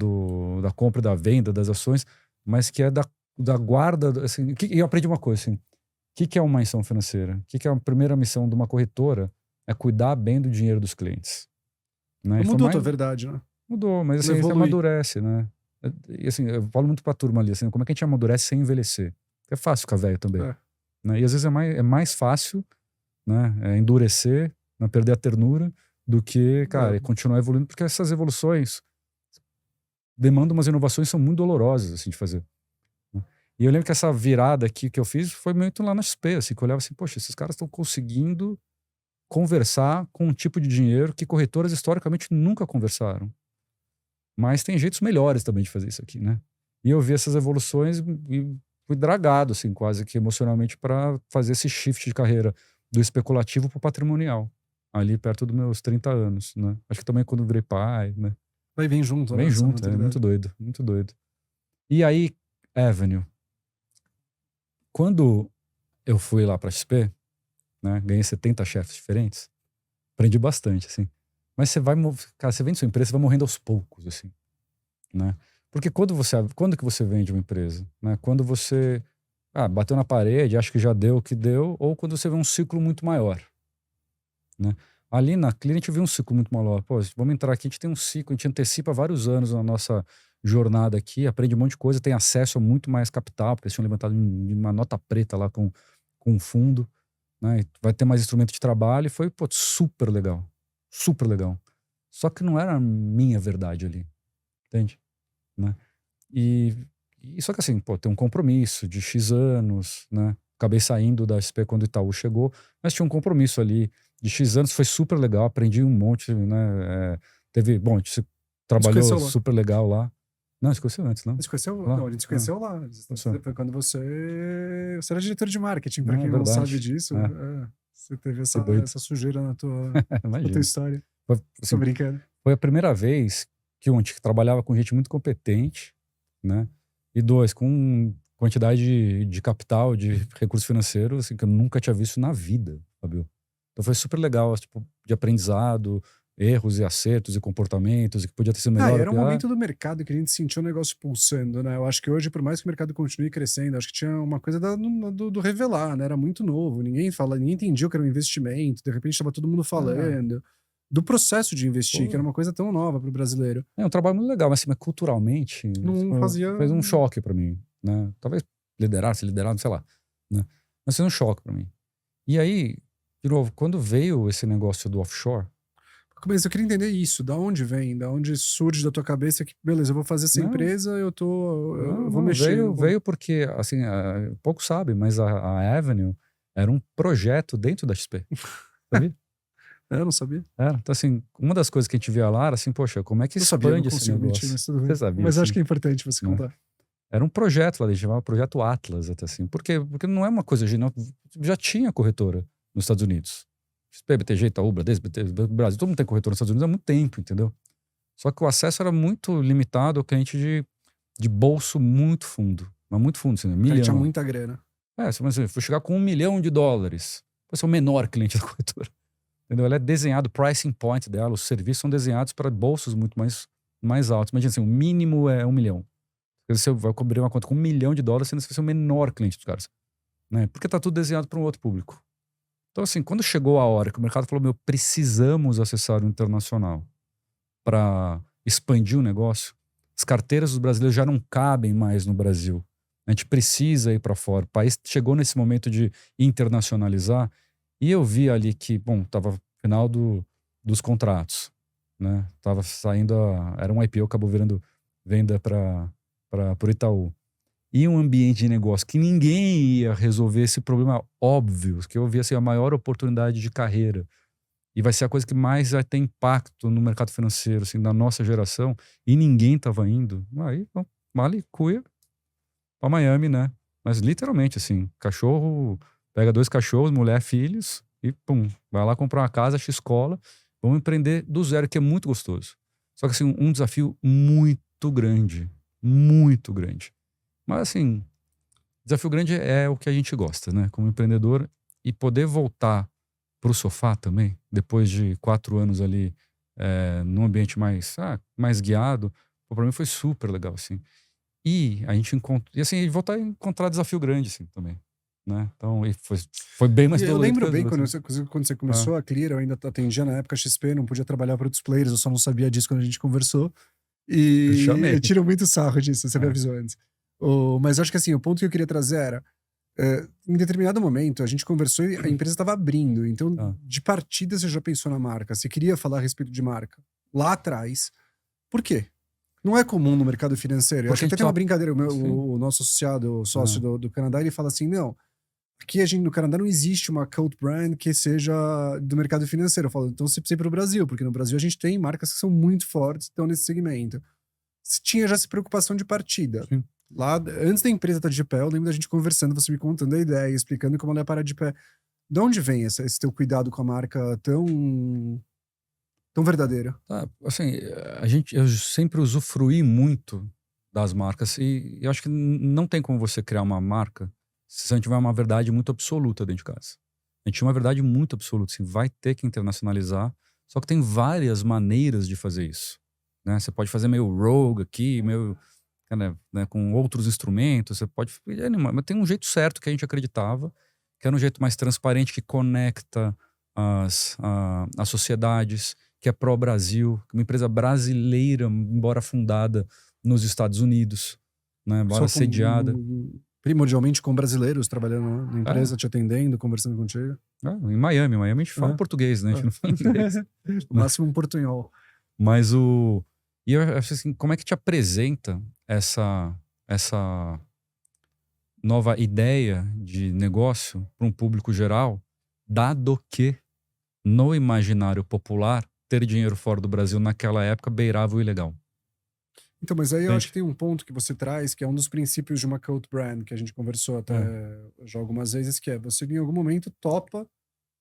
da compra e da venda das ações, mas que é da guarda, assim. E eu aprendi uma coisa, assim. O que é uma missão financeira? O que é a primeira missão de uma corretora? É cuidar bem do dinheiro dos clientes. Né? Mudou a tua verdade, né? Mudou, mas assim, você amadurece, né? E assim, eu falo muito pra turma ali, assim, como é que a gente amadurece sem envelhecer? É fácil ficar velho também. Né? E às vezes é mais fácil, né, endurecer, né, perder a ternura, do que, cara, continuar evoluindo, porque essas evoluções demandam umas inovações que são muito dolorosas, assim, de fazer. E eu lembro que essa virada aqui que eu fiz foi muito lá na XP, assim, que eu olhava assim, poxa, esses caras estão conseguindo conversar com um tipo de dinheiro que corretoras historicamente nunca conversaram. Mas tem jeitos melhores também de fazer isso aqui, né? E eu vi essas evoluções e fui dragado, assim, quase que emocionalmente para fazer esse shift de carreira do especulativo pro patrimonial, ali perto dos meus 30 anos, né? Acho que também quando eu virei pai, né? Vai vir junto, né? Vem Essa junto, é maturidade. muito doido, muito doido. E aí, Avenue, quando eu fui lá pra XP, né? Ganhei 70 chefes diferentes, aprendi bastante, assim. Mas você vai, cara, você vende sua empresa, você vai morrendo aos poucos, assim, né? Porque quando que você vende uma empresa, né? Quando você, bateu na parede, acha que já deu o que deu, ou quando você vê um ciclo muito maior, né? Ali na Clear a gente viu um ciclo muito maior. Pô, vamos entrar aqui, a gente tem um ciclo, a gente antecipa vários anos na nossa jornada aqui, aprende um monte de coisa, tem acesso a muito mais capital, porque eles tinham levantado uma nota preta lá com um fundo, né? E vai ter mais instrumento de trabalho, e foi, pô, super legal. Super legal. Só que não era a minha verdade ali, entende? Né? E, só que assim, pô, tem um compromisso de X anos, né? Acabei saindo da SP quando o Itaú chegou, mas tinha um compromisso ali de X anos, foi super legal, aprendi um monte, né? Bom, a gente A gente se trabalhou conheceu lá. super legal lá. Não, a gente se conheceu antes, A não? gente se conheceu? Lá? Não, a gente se conheceu lá. Conheceu. Foi quando você era diretor de marketing, para Não, é quem não sabe verdade. disso. É, Você teve que doido. essa sujeira na tua Imagina. história. Foi, Tô assim, brincando. foi a primeira vez que a gente trabalhava com gente muito competente, né? E dois, com quantidade de capital, de recursos financeiros, assim, que eu nunca tinha visto na vida, Fabio. Então foi super legal, tipo, de aprendizado, erros e acertos e comportamentos, e que podia ter sido E melhor ou era um pior. momento do mercado que a gente sentiu o negócio pulsando, né? Eu acho que hoje, por mais que o mercado continue crescendo, acho que tinha uma coisa do revelar, né? Era muito novo, ninguém entendia o que era um investimento, de repente estava todo mundo Ah, falando do processo de investir, que era pô, uma coisa tão nova para o brasileiro. é um trabalho muito legal, mas, assim, mas culturalmente Não fazia. fez um choque pra mim, né? Talvez liderado, sei lá, né? Mas fez um choque pra mim. E aí, de novo, quando veio esse negócio do offshore, Mas eu queria entender isso, da onde vem, da onde surge da tua cabeça que, beleza, eu vou fazer essa não, empresa, eu vou não, mexer, eu vou. veio porque, assim, pouco sabe, mas a Avenue era um projeto dentro da XP, sabia? Eu não sabia. Era. Então, assim, uma das coisas que a gente via lá era assim, poxa, como é que Não sabia, não expande esse consigo mentir, negócio? mas tudo Você bem. sabia, Mas acho assim, que é importante você né? contar. Era um projeto lá, a gente chamava Projeto Atlas, até assim. Por quê? Porque não é uma coisa genial. Já tinha corretora nos Estados Unidos. XP, BTG, Itaú, Bradesco, Brasil, todo mundo tem corretora nos Estados Unidos há muito tempo, entendeu? Só que o acesso era muito limitado ao cliente de bolso muito fundo. Mas muito fundo, assim, Cara, tinha milhão. muita grana. Se você for chegar com $1 milhão, vai ser o menor cliente da corretora. Entendeu? Ela é desenhado, o pricing point dela, os serviços são desenhados para bolsos muito mais altos. Imagina assim, o mínimo é $1 milhão. Você vai cobrir uma conta com $1 milhão, sendo que você é o menor cliente dos caras. Né? Porque tá tudo desenhado para um outro público. Então, assim, quando chegou a hora que o mercado falou, precisamos acessar o internacional para expandir o negócio, as carteiras dos brasileiros já não cabem mais no Brasil. A gente precisa ir para fora. O país chegou nesse momento de internacionalizar e eu vi ali que, bom, tava final dos contratos, né? Tava saindo era um IPO, acabou virando venda para o Itaú. E um ambiente de negócio que ninguém ia resolver esse problema óbvio, que eu vi assim, a maior oportunidade de carreira. E vai ser a coisa que mais vai ter impacto no mercado financeiro, assim, da nossa geração. E ninguém tava indo. Aí, bom, male cuia pra Miami, né? Mas literalmente, assim, cachorro, pega 2 cachorros, mulher, filhos, e pum, vai lá comprar uma casa, escola, vamos empreender do zero, que é muito gostoso. Só que, assim, um desafio muito grande. Muito grande. Mas, assim, desafio grande é o que a gente gosta, né? Como empreendedor, e poder voltar pro sofá também, depois de 4 anos ali num ambiente mais guiado, para mim foi super legal, assim. E a gente encontra, e assim, voltar a encontrar desafio grande, assim, também, né? Então, e foi bem mais E eu dolorido que lembro as bem outras. quando você Ah, começou a Clear, eu ainda atendia na época XP, não podia trabalhar para outros players, eu só não sabia disso quando a gente conversou. eu te E chamei. eu tiro muito sarro disso, você me Ah, avisou antes. Mas acho que assim, o ponto que eu queria trazer era, em determinado momento, a gente conversou e a empresa estava abrindo. Então, ah. de partida, você já pensou na marca. Você queria falar a respeito de marca. Lá atrás. Por quê? Não é comum no mercado financeiro. Eu acho Porque que a até gente tem uma só. brincadeira. Sim. O nosso associado, o sócio Ah, do Canadá, ele fala assim: não, aqui no Canadá não existe uma cult brand que seja do mercado financeiro. Eu falo, então você precisa ir para o Brasil, porque no Brasil a gente tem marcas que são muito fortes, que estão nesse segmento. se tinha já essa preocupação de partida. Sim. Lá, antes da empresa estar de pé, eu lembro da gente conversando, você me contando a ideia, explicando como ela ia parar de pé. De onde vem esse teu cuidado com a marca tão verdadeira? Tá, assim, eu sempre usufruí muito das marcas e eu acho que não tem como você criar uma marca se você não tiver uma verdade muito absoluta dentro de casa. A gente tinha uma verdade muito absoluta, assim, vai ter que internacionalizar, só que tem várias maneiras de fazer isso, né? Você pode fazer meio rogue aqui, meio, né, com outros instrumentos, você pode, mas tem um jeito certo que a gente acreditava, que era um jeito mais transparente, que conecta as sociedades, que é pró-Brasil, uma empresa brasileira, embora fundada nos Estados Unidos, né, embora sediada. Primordialmente com brasileiros trabalhando na empresa, te atendendo, conversando contigo. Em Miami a gente fala português, né? A gente não fala inglês. No máximo um portunhol. Mas e eu acho assim, como é que te apresenta essa nova ideia de negócio para um público geral, dado que no imaginário popular ter dinheiro fora do Brasil naquela época beirava o ilegal. Então, mas aí eu acho que tem um ponto que você traz, que é um dos princípios de uma cult brand, que a gente conversou até já algumas vezes, que é você em algum momento topa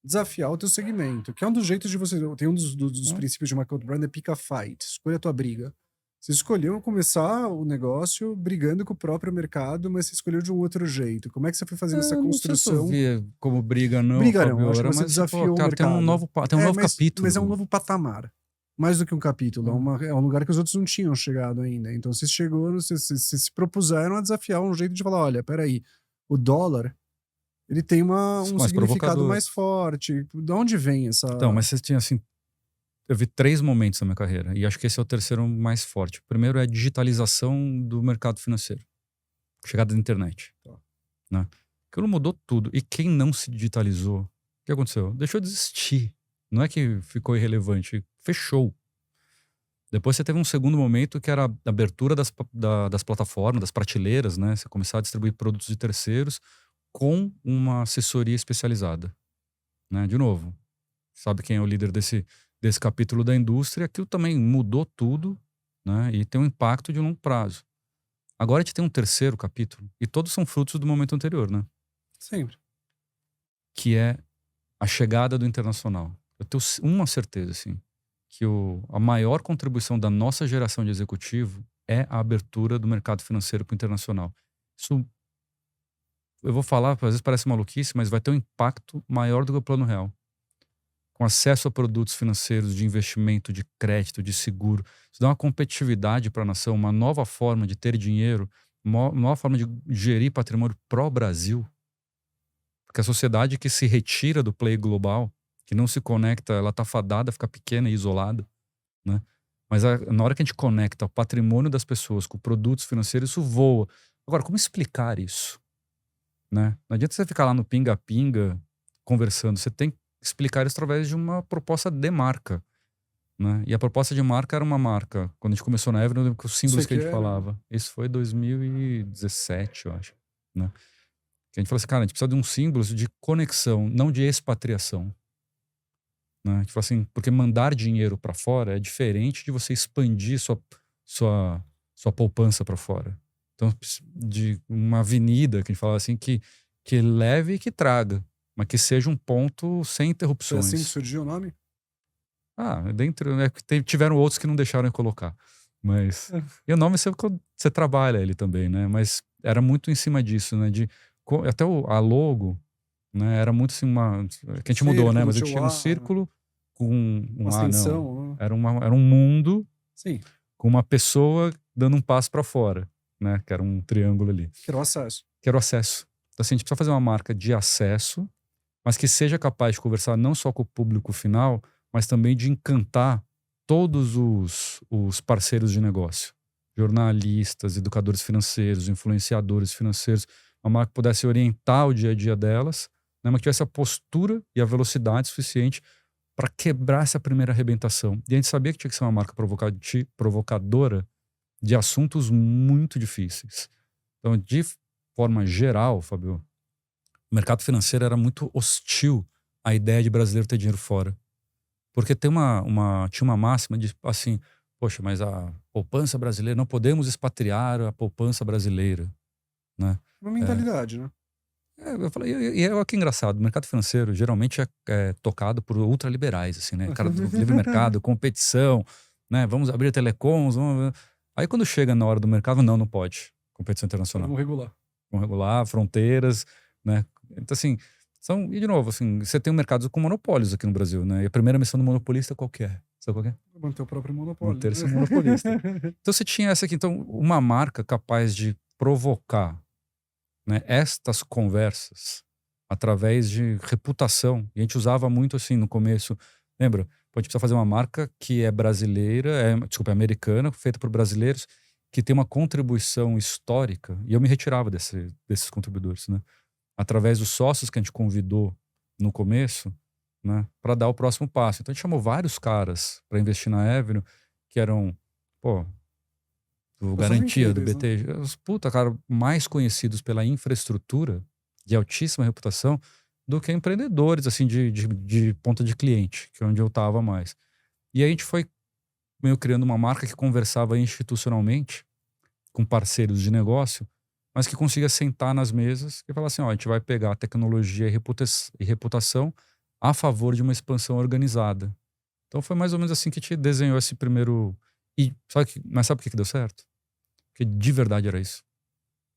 desafiar o teu segmento, que é um dos jeitos de você... Tem um dos princípios de uma cult brand, é pick a fight, escolha a tua briga. Você escolheu começar o negócio brigando com o próprio mercado, mas você escolheu de um outro jeito. Como é que você foi fazendo essa construção? Não sei se eu via como briga, não. Briga Fabio, não, acho que você mas, desafiou o cara, mercado. tem um novo capítulo. Mas é um novo patamar. Mais do que um capítulo. É um lugar que os outros não tinham chegado ainda. Então vocês se propuseram a desafiar um jeito de falar, olha, peraí, o dólar, ele tem um significado mais forte. De onde vem essa... Então, mas você tinha assim... Eu vi 3 momentos na minha carreira, e acho que esse é o terceiro mais forte. O primeiro é a digitalização do mercado financeiro. Chegada da internet. Né? Aquilo mudou tudo. E quem não se digitalizou, o que aconteceu? Deixou de existir. Não é que ficou irrelevante, fechou. Depois você teve um segundo momento que era a abertura das plataformas, das prateleiras, né? Você começar a distribuir produtos de terceiros com uma assessoria especializada. Né? De novo, sabe quem é o líder desse capítulo da indústria? Aquilo também mudou tudo, né? E tem um impacto de longo prazo. Agora a gente tem um terceiro capítulo, e todos são frutos do momento anterior, né? Sempre. Que é a chegada do internacional. Eu tenho uma certeza, assim, que a maior contribuição da nossa geração de executivo é a abertura do mercado financeiro para o internacional. Isso, eu vou falar, às vezes parece maluquice, mas vai ter um impacto maior do que o plano real. Com acesso a produtos financeiros de investimento, de crédito, de seguro. Isso dá uma competitividade para a nação, uma nova forma de ter dinheiro, uma nova forma de gerir patrimônio pró-Brasil. Porque a sociedade que se retira do play global, que não se conecta, ela está fadada, fica pequena e isolada, né? Mas na hora que a gente conecta o patrimônio das pessoas com produtos financeiros, isso voa. Agora, como explicar isso? Né? Não adianta você ficar lá no pinga-pinga conversando, você tem que explicar isso através de uma proposta de marca. Né? E a proposta de marca era uma marca. Quando a gente começou na Ever, eu lembro que os símbolos que a gente falava. Isso foi 2017, eu acho. Né? Que a gente falou assim, cara, a gente precisa de uns símbolos de conexão, não de expatriação. Né? A gente falou assim, porque mandar dinheiro para fora é diferente de você expandir sua poupança para fora. Então, de uma avenida, que a gente fala assim, que leve e que traga, mas que seja um ponto sem interrupções. Foi assim que surgiu o nome? Tiveram outros que não deixaram eu colocar. Mas. E o nome você trabalha ele também, né? Mas era muito em cima disso, né? Até a logo, né? Era muito assim, que a gente mudou, né? Mas eu tinha um círculo com uma extensão, né? Era um mundo. Sim. Com uma pessoa dando um passo para fora, né? Que era um triângulo ali. Que era o acesso. Que era o acesso. Então, assim, a gente precisa fazer uma marca de acesso, mas que seja capaz de conversar não só com o público final, mas também de encantar todos os parceiros de negócio. Jornalistas, educadores financeiros, influenciadores financeiros. Uma marca que pudesse orientar o dia a dia delas, né? Mas que tivesse a postura e a velocidade suficiente para quebrar essa primeira arrebentação. E a gente sabia que tinha que ser uma marca provocadora de assuntos muito difíceis. Então, de forma geral, Fabio, o mercado financeiro era muito hostil à ideia de brasileiro ter dinheiro fora. Porque tinha uma máxima de, assim, poxa, mas a poupança brasileira, não podemos expatriar a poupança brasileira, né? Uma mentalidade, né? Eu falei, olha que engraçado, o mercado financeiro geralmente é tocado por ultraliberais, assim, né? Cara do livre mercado, competição, né? Vamos abrir telecoms, Aí quando chega na hora do mercado, não pode. Competição internacional. Vamos regular. Vamos regular fronteiras, né? Então, assim, e de novo, assim, você tem um mercado com monopólios aqui no Brasil, né? E a primeira missão do monopolista qual que é? Sabe qual que é? Manter o próprio monopólio. Manter esse monopolista. Então você tinha essa aqui, então, uma marca capaz de provocar, né, estas conversas através de reputação. E a gente usava muito assim no começo. Lembra? Pô, a gente precisa fazer uma marca que é brasileira, desculpa, é americana, feita por brasileiros, que tem uma contribuição histórica. E eu me retirava desses contribuidores, né? Através dos sócios que a gente convidou no começo, né, para dar o próximo passo. Então a gente chamou vários caras para investir na Avenue, que eram, pô, do Garantia, do incríveis, BT, os puta, cara, mais conhecidos pela infraestrutura de altíssima reputação do que empreendedores, assim, de ponta de cliente, que é onde eu tava mais. E aí a gente foi meio criando uma marca que conversava institucionalmente com parceiros de negócio, mas que conseguia sentar nas mesas e falar assim, ó, a gente vai pegar a tecnologia e reputação a favor de uma expansão organizada. Então foi mais ou menos assim que a gente desenhou esse primeiro... Mas sabe por que deu certo? Porque de verdade era isso.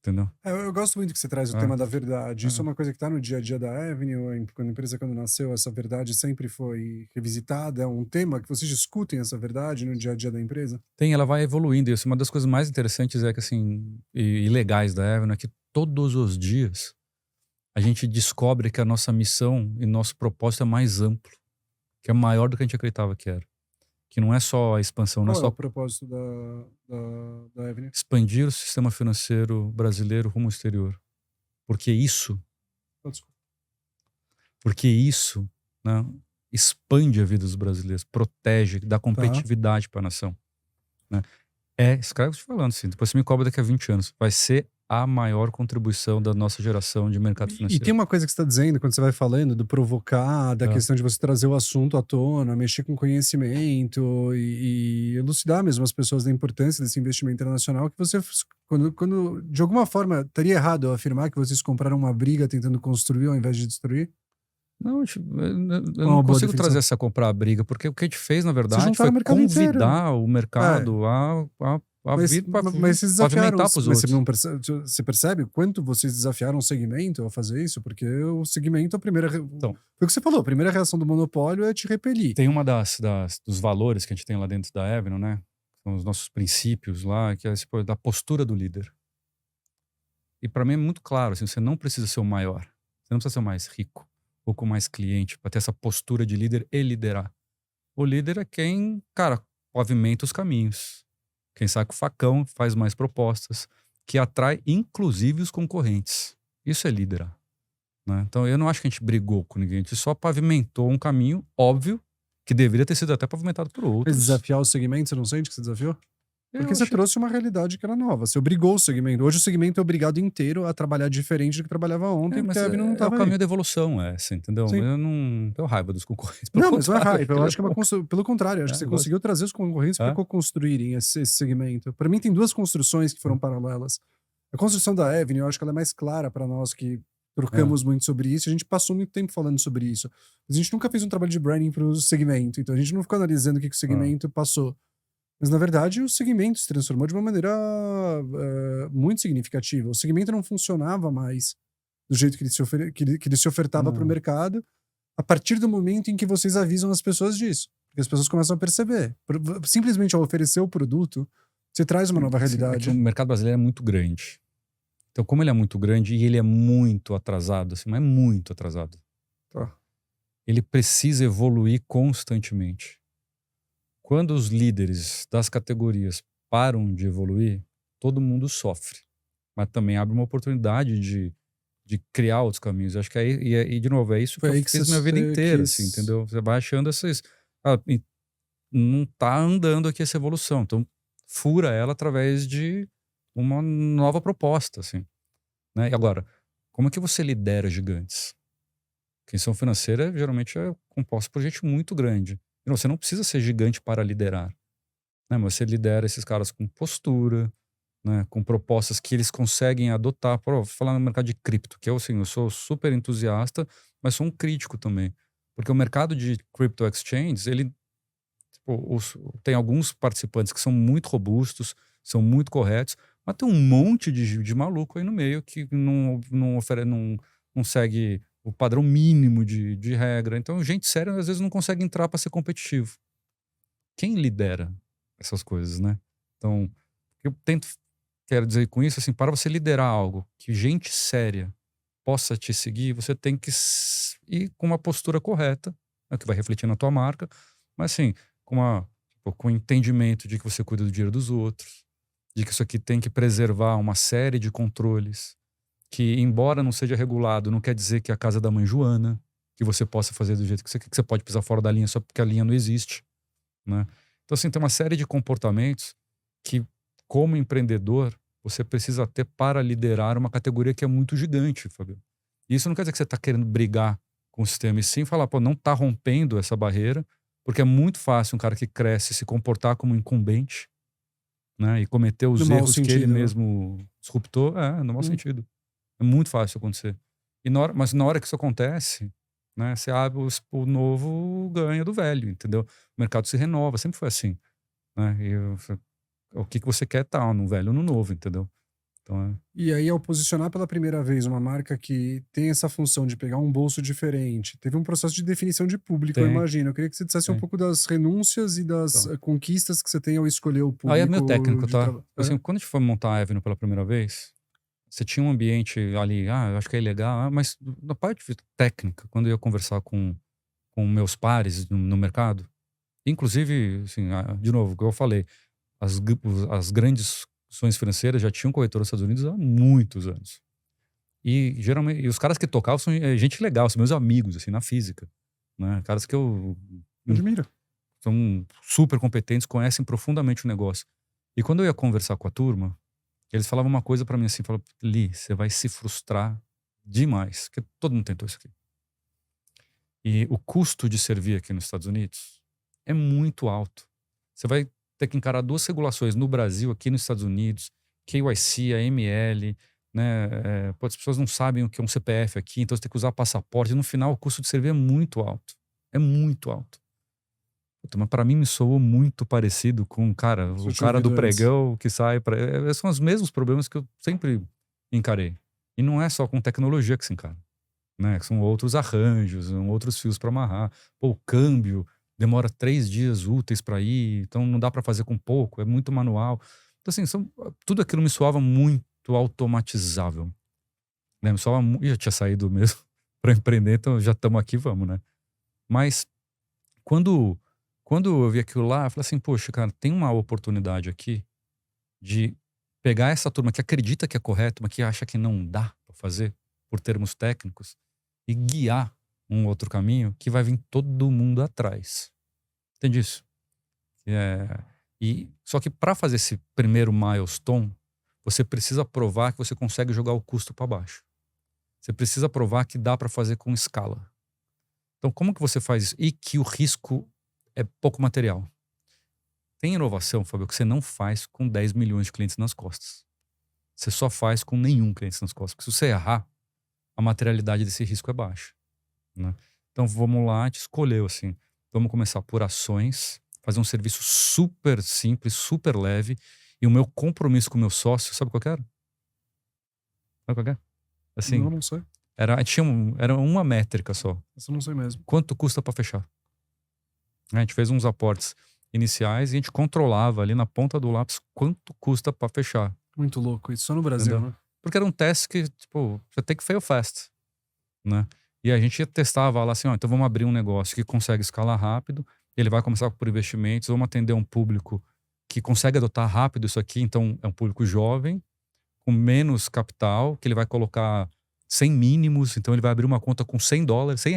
Entendeu? Eu gosto muito que você traz o tema da verdade. Isso é uma coisa que está no dia a dia da Avenue. Quando a empresa, quando nasceu, essa verdade sempre foi revisitada. É um tema que vocês discutem essa verdade no dia a dia da empresa? Ela vai evoluindo. Isso. Uma das coisas mais interessantes é que, assim, e legais da Avenue é que todos os dias a gente descobre que a nossa missão e nosso propósito é mais amplo, que é maior do que a gente acreditava que era. Que não é só a expansão, não é Qual é só o propósito da Avenue? expandir o sistema financeiro brasileiro rumo ao exterior. Porque isso, Desculpa. né, expande a vida dos brasileiros, protege, dá competitividade para a nação. Né? Esse cara que eu tô te falando, assim, depois você me cobra daqui a 20 anos. Vai ser a maior contribuição da nossa geração de mercado financeiro. E tem uma coisa que você está dizendo, quando você vai falando do provocar, da questão de você trazer o assunto à tona, mexer com conhecimento e elucidar mesmo as pessoas da importância desse investimento internacional, que você, quando de alguma forma, estaria errado eu afirmar que vocês compraram uma briga tentando construir ao invés de destruir? Não, eu não consigo trazer essa comprar a briga, porque o que a gente fez, na verdade, foi convidar o mercado a vir para pavimentar para os outros. Você percebe quanto vocês desafiaram o segmento ao fazer isso? Porque o segmento, Então, foi o que você falou, a primeira reação do monopólio é te repelir. Tem uma dos valores que a gente tem lá dentro da Avenue, né? São os nossos princípios lá, que é da postura do líder. E para mim é muito claro, assim, você não precisa ser o maior, você não precisa ser o mais rico ou com mais cliente para ter essa postura de líder e liderar. O líder é quem, cara, pavimenta os caminhos. Quem sai com o facão, faz mais propostas, que atrai inclusive os concorrentes. Isso é liderar. Né? Então eu não acho que a gente brigou com ninguém, a gente só pavimentou um caminho óbvio que deveria ter sido até pavimentado por outros. Mas desafiar o segmento, você não sente que você desafiou? Porque você trouxe uma realidade que era nova. Você obrigou o segmento. Hoje o segmento é obrigado inteiro a trabalhar diferente do que trabalhava ontem, porque a Avenue não estava o caminho da evolução, entendeu? Sim. Eu não tenho raiva dos concorrentes. Não, mas não é raiva. Eu acho que pelo contrário, eu acho que você lógico. conseguiu trazer os concorrentes para co-construírem esse segmento. Para mim tem duas construções que foram paralelas. A construção da Avenue, eu acho que ela é mais clara para nós que trocamos muito sobre isso. A gente passou muito tempo falando sobre isso. Mas a gente nunca fez um trabalho de branding para o segmento. Então a gente não ficou analisando o que o segmento passou. Mas, na verdade, o segmento se transformou de uma maneira muito significativa. O segmento não funcionava mais do jeito que ele se ofertava para o mercado a partir do momento em que vocês avisam as pessoas disso. Porque as pessoas começam a perceber. Simplesmente ao oferecer o produto, você traz uma nova realidade. É que o mercado brasileiro é muito grande. Então, como ele é muito grande e ele é muito atrasado, assim, mas é muito atrasado. Ele precisa evoluir constantemente. Quando os líderes das categorias param de evoluir, todo mundo sofre. Mas também abre uma oportunidade de criar outros caminhos. Acho que aí, de novo, é isso que eu fiz minha vida inteira, assim, entendeu? Você vai achando essas... não tá andando aqui essa evolução. Então, fura ela através de uma nova proposta, assim. Né? E agora, como é que você lidera gigantes? A instituição financeira, geralmente, é composta por gente muito grande. Você não precisa ser gigante para liderar. né? Mas você lidera esses caras com postura, né? Com propostas que eles conseguem adotar. Vou falar no mercado de cripto, que eu sou super entusiasta, mas sou um crítico também. Porque o mercado de crypto exchanges, ele tipo, tem alguns participantes que são muito robustos, são muito corretos, mas tem um monte de maluco aí no meio que não segue o padrão mínimo de regra. Então, gente séria às vezes não consegue entrar para ser competitivo. Quem lidera essas coisas, né? Então, eu quero dizer com isso, assim, para você liderar algo que gente séria possa te seguir, você tem que ir com uma postura correta, né, que vai refletir na tua marca, mas assim, com entendimento de que você cuida do dinheiro dos outros, de que isso aqui tem que preservar uma série de controles, que embora não seja regulado, não quer dizer que é a casa da mãe Joana, que você possa fazer do jeito que você pode pisar fora da linha só porque a linha não existe, né? Então assim, tem uma série de comportamentos que, como empreendedor, você precisa ter para liderar uma categoria que é muito gigante, Fabio. E isso não quer dizer que você está querendo brigar com o sistema, e sim falar, pô, não está rompendo essa barreira, porque é muito fácil um cara que cresce se comportar como incumbente, né, e cometer No os mau erros que ele sentido, né? mesmo disruptou, no mau sentido. É muito fácil isso acontecer. Mas na hora que isso acontece, né, você abre o novo ganha do velho, entendeu? O mercado se renova, sempre foi assim, né? O que você quer tá no velho ou no novo, entendeu? Então, E aí, ao posicionar pela primeira vez uma marca que tem essa função de pegar um bolso diferente, teve um processo de definição de público, eu tem, imagino. Eu queria que você dissesse um tem. pouco das renúncias e das Então. conquistas que você tem ao escolher o Aí é meio público técnico, de tá? trabalho. Assim, quando a gente foi montar a Avenue pela primeira vez, você tinha um ambiente ali, eu acho que é legal, mas na parte técnica, quando eu ia conversar com meus pares no mercado, inclusive, assim, de novo, o que eu falei, as grandes ações financeiras já tinham corretora nos Estados Unidos há muitos anos. E geralmente, os caras que tocavam são gente legal, são meus amigos, assim, na física, né? Caras que Admiro. são super competentes, conhecem profundamente o negócio. E quando eu ia conversar com a turma, eles falavam uma coisa pra mim assim, falavam, Li, você vai se frustrar demais, porque todo mundo tentou isso aqui. E o custo de servir aqui nos Estados Unidos é muito alto. Você vai ter que encarar duas regulações no Brasil, aqui nos Estados Unidos, KYC, AML, né? As pessoas não sabem o que é um CPF aqui, então você tem que usar passaporte. E no final, o custo de servir é muito alto. É muito alto. Puta, mas para mim me soou muito parecido com, cara, Se eu o tinha cara do ouvido antes. pregão que sai para. São os mesmos problemas que eu sempre encarei. E não é só com tecnologia que se encara, né? São outros arranjos, são outros fios para amarrar. Pô, o câmbio demora 3 dias úteis para ir, então não dá para fazer com pouco, é muito manual. Então, assim, tudo aquilo me soava muito automatizável. Né? Me soava muito. Eu já tinha saído mesmo para empreender, então já estamos aqui, vamos, né? Mas quando, quando eu vi aquilo lá, eu falei assim, poxa, cara, tem uma oportunidade aqui de pegar essa turma que acredita que é correto, mas que acha que não dá para fazer, por termos técnicos, e guiar um outro caminho que vai vir todo mundo atrás. Entende isso? Só que para fazer esse primeiro milestone, você precisa provar que você consegue jogar o custo para baixo. Você precisa provar que dá para fazer com escala. Então, como que você faz isso? E que o risco é pouco material. Tem inovação, Fábio, que você não faz com 10 milhões de clientes nas costas. Você só faz com nenhum cliente nas costas. Porque se você errar, a materialidade desse risco é baixa, né? Então, vamos lá, a gente escolheu assim. Vamos começar por ações, fazer um serviço super simples, super leve. E o meu compromisso com o meu sócio, sabe qual que era? Sabe qual que é? Assim, Não sei. era uma métrica só. Isso eu não sei mesmo. Quanto custa para fechar? A gente fez uns aportes iniciais e a gente controlava ali na ponta do lápis quanto custa para fechar. Muito louco. Isso só no Brasil, Entendeu? né? Porque era um teste que, tipo, você tem que fail fast, né? E a gente testava lá assim, então vamos abrir um negócio que consegue escalar rápido, ele vai começar por investimentos, vamos atender um público que consegue adotar rápido isso aqui, então é um público jovem, com menos capital, que ele vai colocar 100 mínimos, então ele vai abrir uma conta com $100, R$ 100,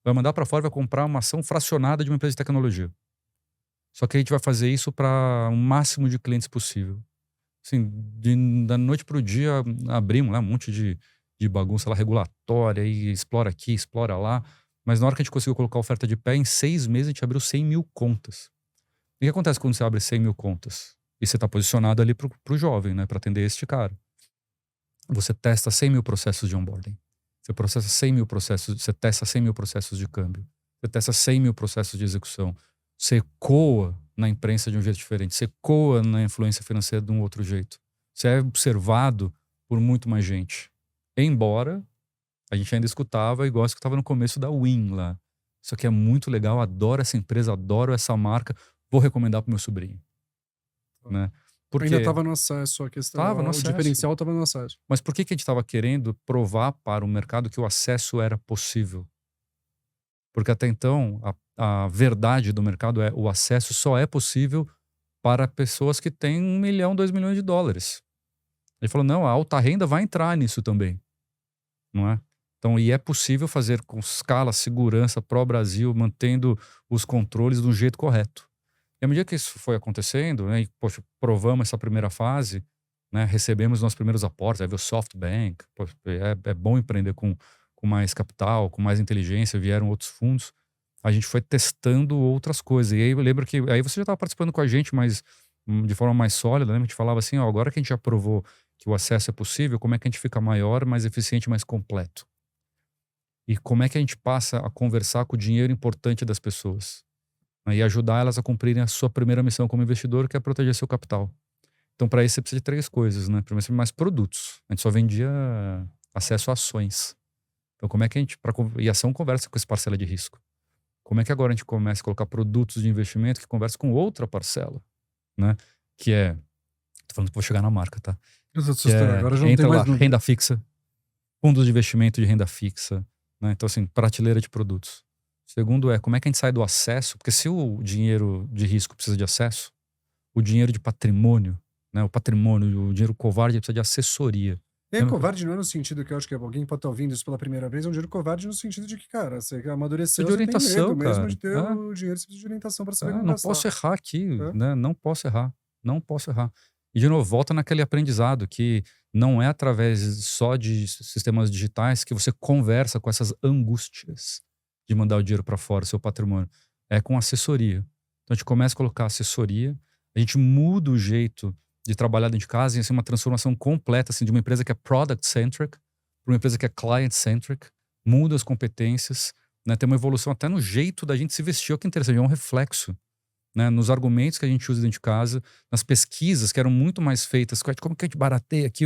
vai mandar para fora e vai comprar uma ação fracionada de uma empresa de tecnologia. Só que a gente vai fazer isso para o máximo de clientes possível. Assim, da noite para o dia, abrimos lá um monte de bagunça lá regulatória, e explora aqui, explora lá. Mas na hora que a gente conseguiu colocar a oferta de pé, em 6 meses a gente abriu 100 mil contas. que acontece quando você abre 100 mil contas? E você está posicionado ali pro jovem, né? Para atender este cara. Você testa 100 mil processos de onboarding. Você processa 100 mil processos, você testa 100 mil processos de câmbio. Você testa 100 mil processos de execução. Você ecoa na imprensa de um jeito diferente. Você ecoa na influência financeira de um outro jeito. Você é observado por muito mais gente. Embora a gente ainda escutava, igual escutava no começo da Win lá. Isso aqui é muito legal, adoro essa empresa, adoro essa marca, vou recomendar pro meu sobrinho. Né? Ainda estava no acesso a questão. Tava no o acesso. diferencial estava no acesso. Mas por que a gente estava querendo provar para o mercado que o acesso era possível? Porque até então, a verdade do mercado é o acesso só é possível para pessoas que têm 1 milhão, 2 milhões de dólares. Ele falou, não, a alta renda vai entrar nisso também. Não é? Então, e é possível fazer com escala, segurança, pró-Brasil, mantendo os controles do jeito correto. E à medida que isso foi acontecendo, né, e, poxa, provamos essa primeira fase, né, recebemos nossos primeiros aportes, aí veio o SoftBank, poxa, é bom empreender com mais capital, com mais inteligência, vieram outros fundos, a gente foi testando outras coisas. E aí eu lembro que aí você já estava participando com a gente, mas de forma mais sólida, né? A gente falava assim, ó, agora que a gente já provou que o acesso é possível, como é que a gente fica maior, mais eficiente, mais completo? E como é que a gente passa a conversar com o dinheiro importante das pessoas? Né? E ajudar elas a cumprirem a sua primeira missão como investidor, que é proteger seu capital. Então, para isso, você precisa de 3 coisas, né? Primeiro, você precisa de mais produtos. A gente só vendia acesso a ações. Então, como é que a gente... E ação conversa com essa parcela de risco. Como é que agora a gente começa a colocar produtos de investimento que conversam com outra parcela, né? Que é... Tô falando que vou chegar na marca, tá? Agora já não entra tem lá, mais renda fixa, fundos de investimento de renda fixa, né? Então, assim, prateleira de produtos. Segundo é, como é que a gente sai do acesso? Porque se o dinheiro de risco precisa de acesso, o dinheiro de patrimônio, né? O patrimônio, o dinheiro covarde precisa de assessoria. E aí, covarde não é no sentido que eu acho que alguém pode estar ouvindo isso pela primeira vez, é um dinheiro covarde no sentido de que, cara, você amadureceu, De orientação, você tem medo cara. mesmo de ter o dinheiro, você precisa de orientação para saber como Não gastar. posso errar aqui, né? Não posso errar. Não posso errar. E, de novo, volta naquele aprendizado que não é através só de sistemas digitais que você conversa com essas angústias de mandar o dinheiro para fora, seu patrimônio. É com assessoria. Então, a gente começa a colocar assessoria, a gente muda o jeito de trabalhar dentro de casa e assim, uma transformação completa assim, de uma empresa que é product-centric para uma empresa que é client-centric, muda as competências, né? Tem uma evolução até no jeito da gente se vestir. Olha que interessante, é um reflexo. Né, nos argumentos que a gente usa dentro de casa, nas pesquisas que eram muito mais feitas, como que a gente barateia aqui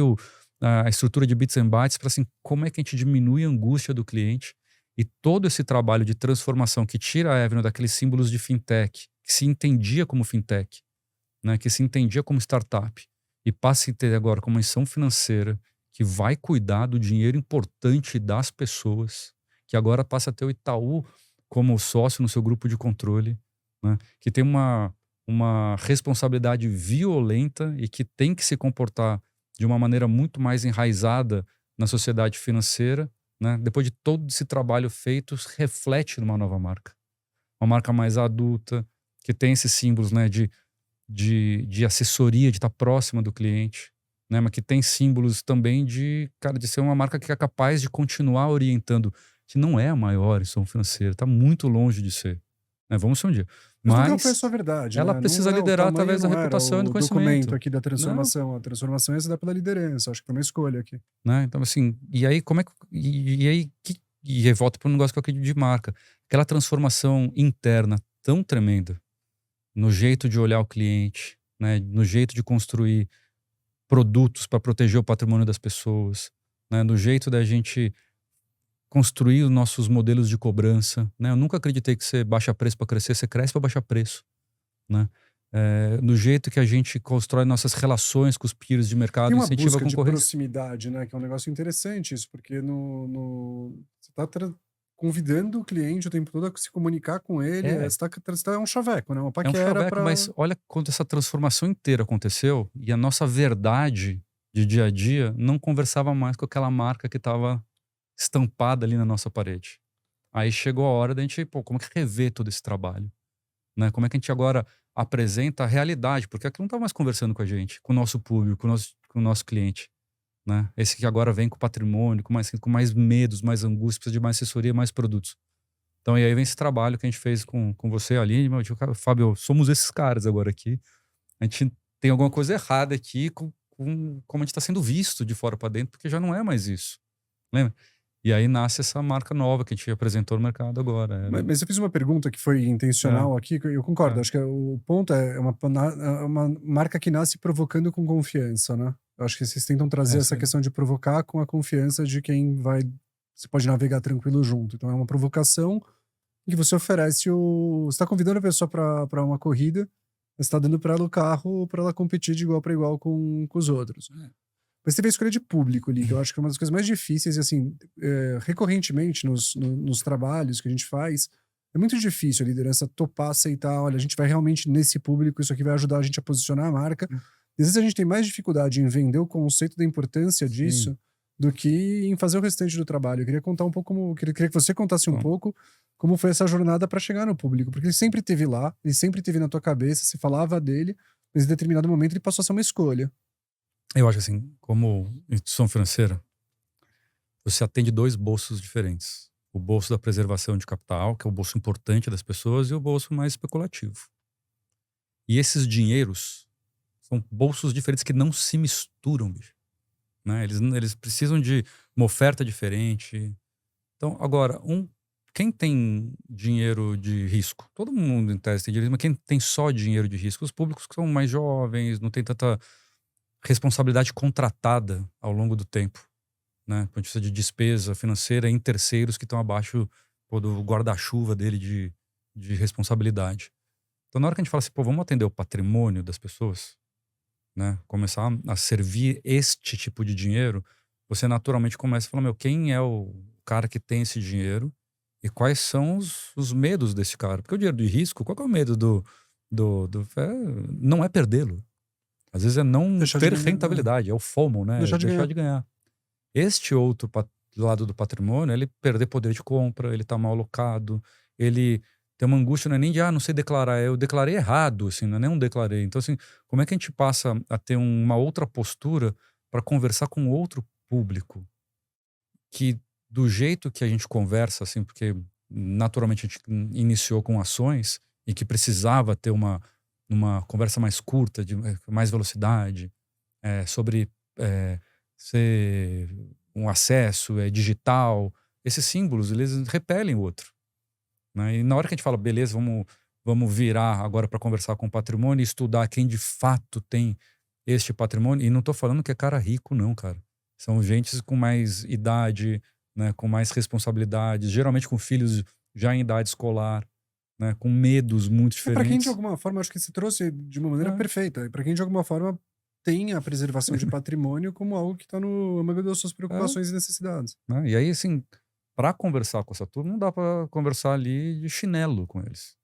a estrutura de bits and bytes para assim, como é que a gente diminui a angústia do cliente e todo esse trabalho de transformação que tira a Avenue daqueles símbolos de fintech, que se entendia como fintech, né, que se entendia como startup e passa a entender agora como uma instituição financeira que vai cuidar do dinheiro importante das pessoas, que agora passa a ter o Itaú como sócio no seu grupo de controle, né, que tem uma responsabilidade violenta e que tem que se comportar de uma maneira muito mais enraizada na sociedade financeira, né, depois de todo esse trabalho feito, reflete numa nova marca. Uma marca mais adulta, que tem esses símbolos, né, de assessoria, de estar próxima do cliente, né, mas que tem símbolos também de ser uma marca que é capaz de continuar orientando, que não é a maior instituição financeira, está muito longe de ser. Né, vamos ser um dia. Mas nunca foi a sua verdade, ela né? precisa liderar através da reputação e do conhecimento. O documento aqui da transformação. A transformação é se dá pela liderança. Acho que foi uma escolha aqui. Né? Então, assim, e aí como é que... E aí volta para um negócio que eu acredito de marca. Aquela transformação interna tão tremenda no jeito de olhar o cliente, né? No jeito de construir produtos para proteger o patrimônio das pessoas, né? No jeito da gente construir os nossos modelos de cobrança, né? Eu nunca acreditei que você baixa preço para crescer, você cresce para baixar preço, né? No jeito que a gente constrói nossas relações com os peers de mercado, tem uma incentiva busca a concorrência. De proximidade, né? Que é um negócio interessante isso, porque você está convidando o cliente o tempo todo a se comunicar com ele, é um chaveco, né? Uma paquera. É um chaveco, mas olha quanto essa transformação inteira aconteceu e a nossa verdade de dia a dia não conversava mais com aquela marca que estava estampada ali na nossa parede. Aí chegou a hora da gente, como é que rever todo esse trabalho? Né? Como é que a gente agora apresenta a realidade? Porque aqui não está mais conversando com a gente, com o nosso público, com o nosso cliente. Né? Esse que agora vem com patrimônio, com mais medos, mais angústia, precisa de mais assessoria, mais produtos. Então, e aí vem esse trabalho que a gente fez com você ali, meu, tipo, Fábio, somos esses caras agora aqui. A gente tem alguma coisa errada aqui com como a gente está sendo visto de fora para dentro, porque já não é mais isso. Lembra? E aí nasce essa marca nova que a gente apresentou no mercado agora. Mas eu fiz uma pergunta que foi intencional aqui, que eu concordo. É. Acho que o ponto é uma marca que nasce provocando com confiança, né? Eu acho que vocês tentam trazer essa Sim. questão de provocar com a confiança de quem vai. Você pode navegar tranquilo junto. Então é uma provocação em que você oferece o. Você está convidando a pessoa para uma corrida, você está dando para ela o carro para ela competir de igual para igual com os outros. Mas teve a escolha de público ali, que eu acho que é uma das coisas mais difíceis, e assim, recorrentemente nos trabalhos que a gente faz, é muito difícil a liderança topar, aceitar, olha, a gente vai realmente nesse público, isso aqui vai ajudar a gente a posicionar a marca. Às vezes a gente tem mais dificuldade em vender o conceito da importância disso do que em fazer o restante do trabalho. Eu queria contar um pouco queria que você contasse um pouco como foi essa jornada para chegar no público, porque ele sempre esteve lá, ele sempre esteve na tua cabeça, se falava dele, mas em determinado momento ele passou a ser uma escolha. Eu acho assim, como instituição financeira, você atende 2 bolsos diferentes. O bolso da preservação de capital, que é o bolso importante das pessoas, e o bolso mais especulativo. E esses dinheiros são bolsos diferentes que não se misturam, bicho. Né? Eles precisam de uma oferta diferente. Então, agora, quem tem dinheiro de risco? Todo mundo em tese tem dinheiro, mas quem tem só dinheiro de risco? Os públicos que são mais jovens, não tem tanta responsabilidade contratada ao longo do tempo, né? Do ponto de vista de despesa financeira em terceiros que estão abaixo do guarda-chuva dele de responsabilidade. Então, na hora que a gente fala assim, pô, vamos atender o patrimônio das pessoas, né? Começar a servir este tipo de dinheiro, você naturalmente começa a falar, meu, quem é o cara que tem esse dinheiro e quais são os medos desse cara? Porque o dinheiro de risco, qual que é o medo não é perdê-lo. Às vezes é não Deixar de ter ganhar, rentabilidade, é o FOMO, né? Deixar de Deixar ganhar. de ganhar. Este outro lado do patrimônio, ele perder poder de compra, ele tá mal alocado, ele tem uma angústia, não é nem de, não sei declarar, eu declarei errado, assim, não é nem um declarei. Então, assim, como é que a gente passa a ter uma outra postura para conversar com outro público? Que do jeito que a gente conversa, assim, porque naturalmente a gente iniciou com ações e que precisava ter uma conversa mais curta, de mais velocidade, sobre ser um acesso digital. Esses símbolos, eles repelem o outro. Né? E na hora que a gente fala, beleza, vamos virar agora para conversar com o patrimônio e estudar quem de fato tem este patrimônio, e não estou falando que é cara rico, não, cara. São gente com mais idade, né, com mais responsabilidades, geralmente com filhos já em idade escolar, né, com medos muito Para quem de diferentes. alguma forma, acho que se trouxe de uma maneira É. perfeita. Para quem de alguma forma tem a preservação de patrimônio como algo que está no âmago das suas preocupações e necessidades. Né? E aí, assim, para conversar com essa turma, não dá para conversar ali de chinelo com eles,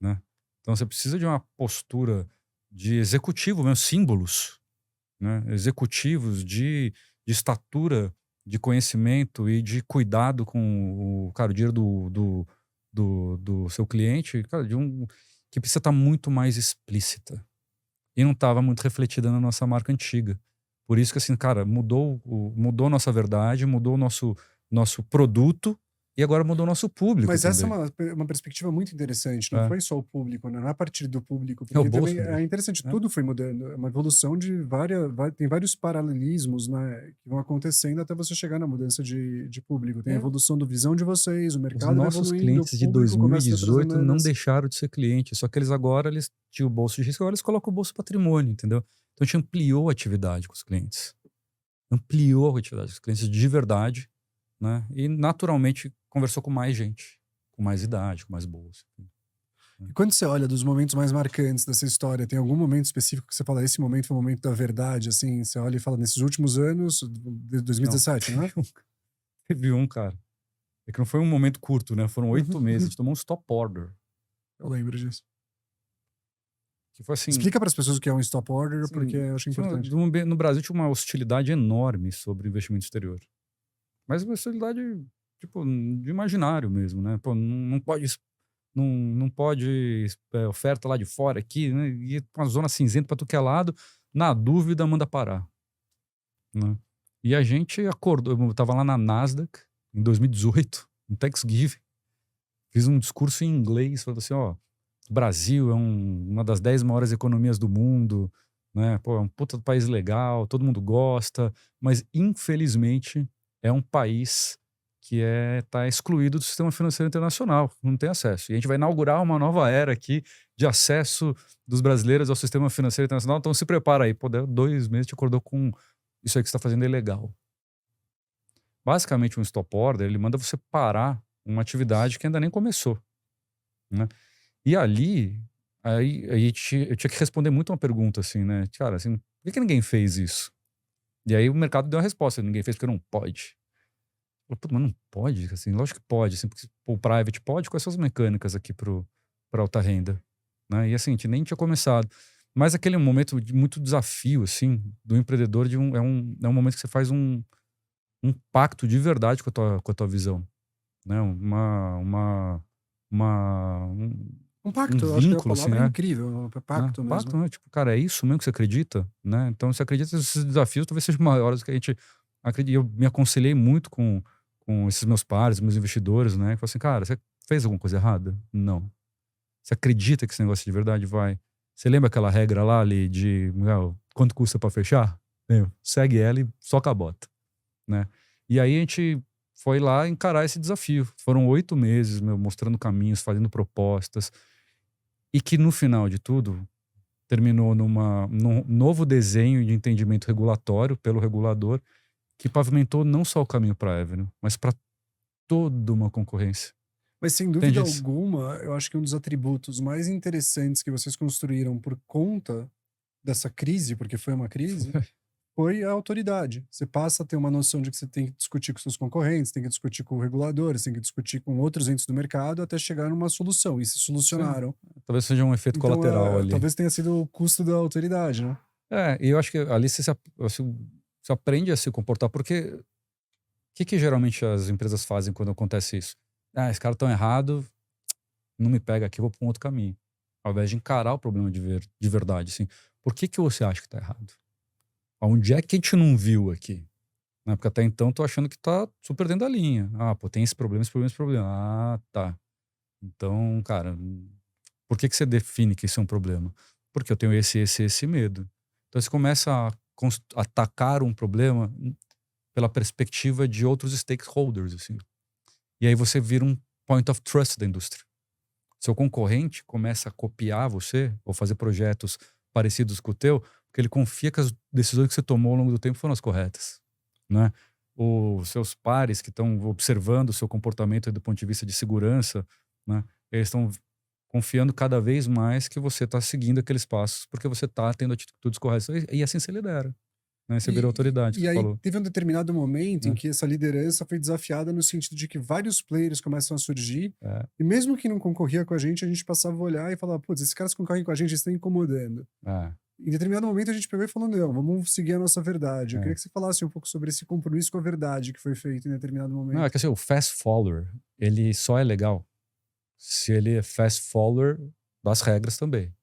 né? Então você precisa de uma postura de executivo mesmo, símbolos, né? Executivos de estatura, de conhecimento e de cuidado com o dinheiro do seu cliente, cara, que precisa estar muito mais explícita. E não estava muito refletida na nossa marca antiga. Por isso que, assim, cara, mudou nossa verdade, mudou o nosso produto e agora mudou o nosso público Mas essa é também. uma perspectiva muito interessante. Não foi só o público, né? Não é a partir do público. É o Porque bolso também dele. é interessante, tudo foi mudando. É uma evolução de tem vários paralelismos, né, que vão acontecendo até você chegar na mudança de público. Tem a evolução do visão de vocês, o Os mercado vai nossos evoluindo, o clientes de público começa a ter outras 2018 não demandas. deixaram de ser clientes, só que eles agora tinham o bolso de risco, agora eles colocam o bolso patrimônio, entendeu? Então a gente ampliou a atividade com os clientes. Ampliou a atividade com os clientes de verdade, né? E naturalmente conversou com mais gente, com mais idade, com mais bolsa. E quando você olha dos momentos mais marcantes dessa história, tem algum momento específico que você fala, esse momento foi o momento da verdade, assim? Você olha e fala, nesses últimos anos, de 2017, não é? Teve um, cara. É que não foi um momento curto, né? Foram 8 meses. A gente tomou um stop order. Eu lembro disso. Que foi assim. Explica para as pessoas o que é um stop order, Assim, porque eu acho importante. No Brasil tinha uma hostilidade enorme sobre investimento exterior. Mas uma hostilidade, tipo, de imaginário mesmo, né? Pô, não pode. Não pode oferta lá de fora aqui, né? E uma zona cinzenta para tu que é lado. Na dúvida, manda parar. Né? E a gente acordou. Eu tava lá na Nasdaq em 2018, no Thanksgiving. Fiz um discurso em inglês, falando assim, ó, o Brasil é uma das 10 maiores economias do mundo, né? Pô, é um puta país legal, todo mundo gosta, mas infelizmente é um país que tá excluído do sistema financeiro internacional, não tem acesso. E a gente vai inaugurar uma nova era aqui de acesso dos brasileiros ao sistema financeiro internacional, então se prepara aí. Pô, deu 2 meses, te acordou com isso aí que você está fazendo é ilegal. Basicamente, um stop order, ele manda você parar uma atividade que ainda nem começou, né? E ali, eu tinha que responder muito uma pergunta assim, né? Cara, assim, por que ninguém fez isso? E aí o mercado deu a resposta, ninguém fez porque não pode. Eu falei, "Puta, mas não pode? Assim, lógico que pode, assim, porque o private pode, quais são as mecânicas aqui pra alta renda?" Né? E assim, a gente nem tinha começado. Mas aquele momento de muito desafio, assim, do empreendedor, é um momento que você faz um pacto de verdade com a tua visão, né? Um Um pacto, eu acho que a vínculo, assim, palavra é né? incrível, é Né? pacto mesmo. Pacto, né? Tipo, cara, é isso mesmo que você acredita, né? Então, você acredita que esses desafios talvez sejam maiores do que a gente acredita. E eu me aconselhei muito com esses meus pares, meus investidores, né? Que falaram assim, cara, você fez alguma coisa errada? Não. Você acredita que esse negócio de verdade vai? Você lembra aquela regra lá ali de quanto custa para fechar? Segue ela e soca a bota, né? E aí a gente foi lá encarar esse desafio. Foram 8 meses, mostrando caminhos, fazendo propostas. E que no final de tudo, terminou num novo desenho de entendimento regulatório pelo regulador, que pavimentou não só o caminho para a Avenue, mas para toda uma concorrência. Mas sem dúvida Entende isso? alguma, eu acho que um dos atributos mais interessantes que vocês construíram por conta dessa crise, porque foi uma crise, foi a autoridade. Você passa a ter uma noção de que você tem que discutir com seus concorrentes, tem que discutir com reguladores, tem que discutir com outros entes do mercado até chegar numa solução. E se Sim. solucionaram. Talvez seja um efeito Então, colateral ali. talvez tenha sido o custo da autoridade, né? E eu acho que ali você aprende a se comportar, porque o que geralmente as empresas fazem quando acontece isso? Esse cara tão errado, não me pega aqui, eu vou para um outro caminho. Ao invés de encarar o problema de verdade, assim. Por que você acha que tá errado? Onde é que a gente não viu aqui? Né? Porque até então tô achando que tá super dentro da linha. Pô, tem esse problema, esse problema, esse problema. Tá. Então, cara, por que você define que isso é um problema? Porque eu tenho esse medo. Então você começa a atacar um problema pela perspectiva de outros stakeholders, assim. E aí você vira um point of trust da indústria. Seu concorrente começa a copiar você ou fazer projetos parecidos com o teu, porque ele confia que as decisões que você tomou ao longo do tempo foram as corretas, né? Os seus pares que estão observando o seu comportamento do ponto de vista de segurança, né? Eles estão confiando cada vez mais que você está seguindo aqueles passos, porque você está tendo atitudes corretas. E assim você lidera, né? Você vira autoridade, que E você aí falou, teve um determinado momento em né? que essa liderança foi desafiada no sentido de que vários players começam a surgir, É, e mesmo que não concorria com a gente passava a olhar e falava, putz, esses caras concorrem com a gente, eles estão incomodando. é, Em determinado momento a gente pegou e falou, não, vamos seguir a nossa verdade. Eu queria é. que você falasse um pouco sobre esse compromisso com a verdade que foi feito em determinado Não, é momento. que assim, o fast follower, ele só é legal se ele é fast follower das regras também,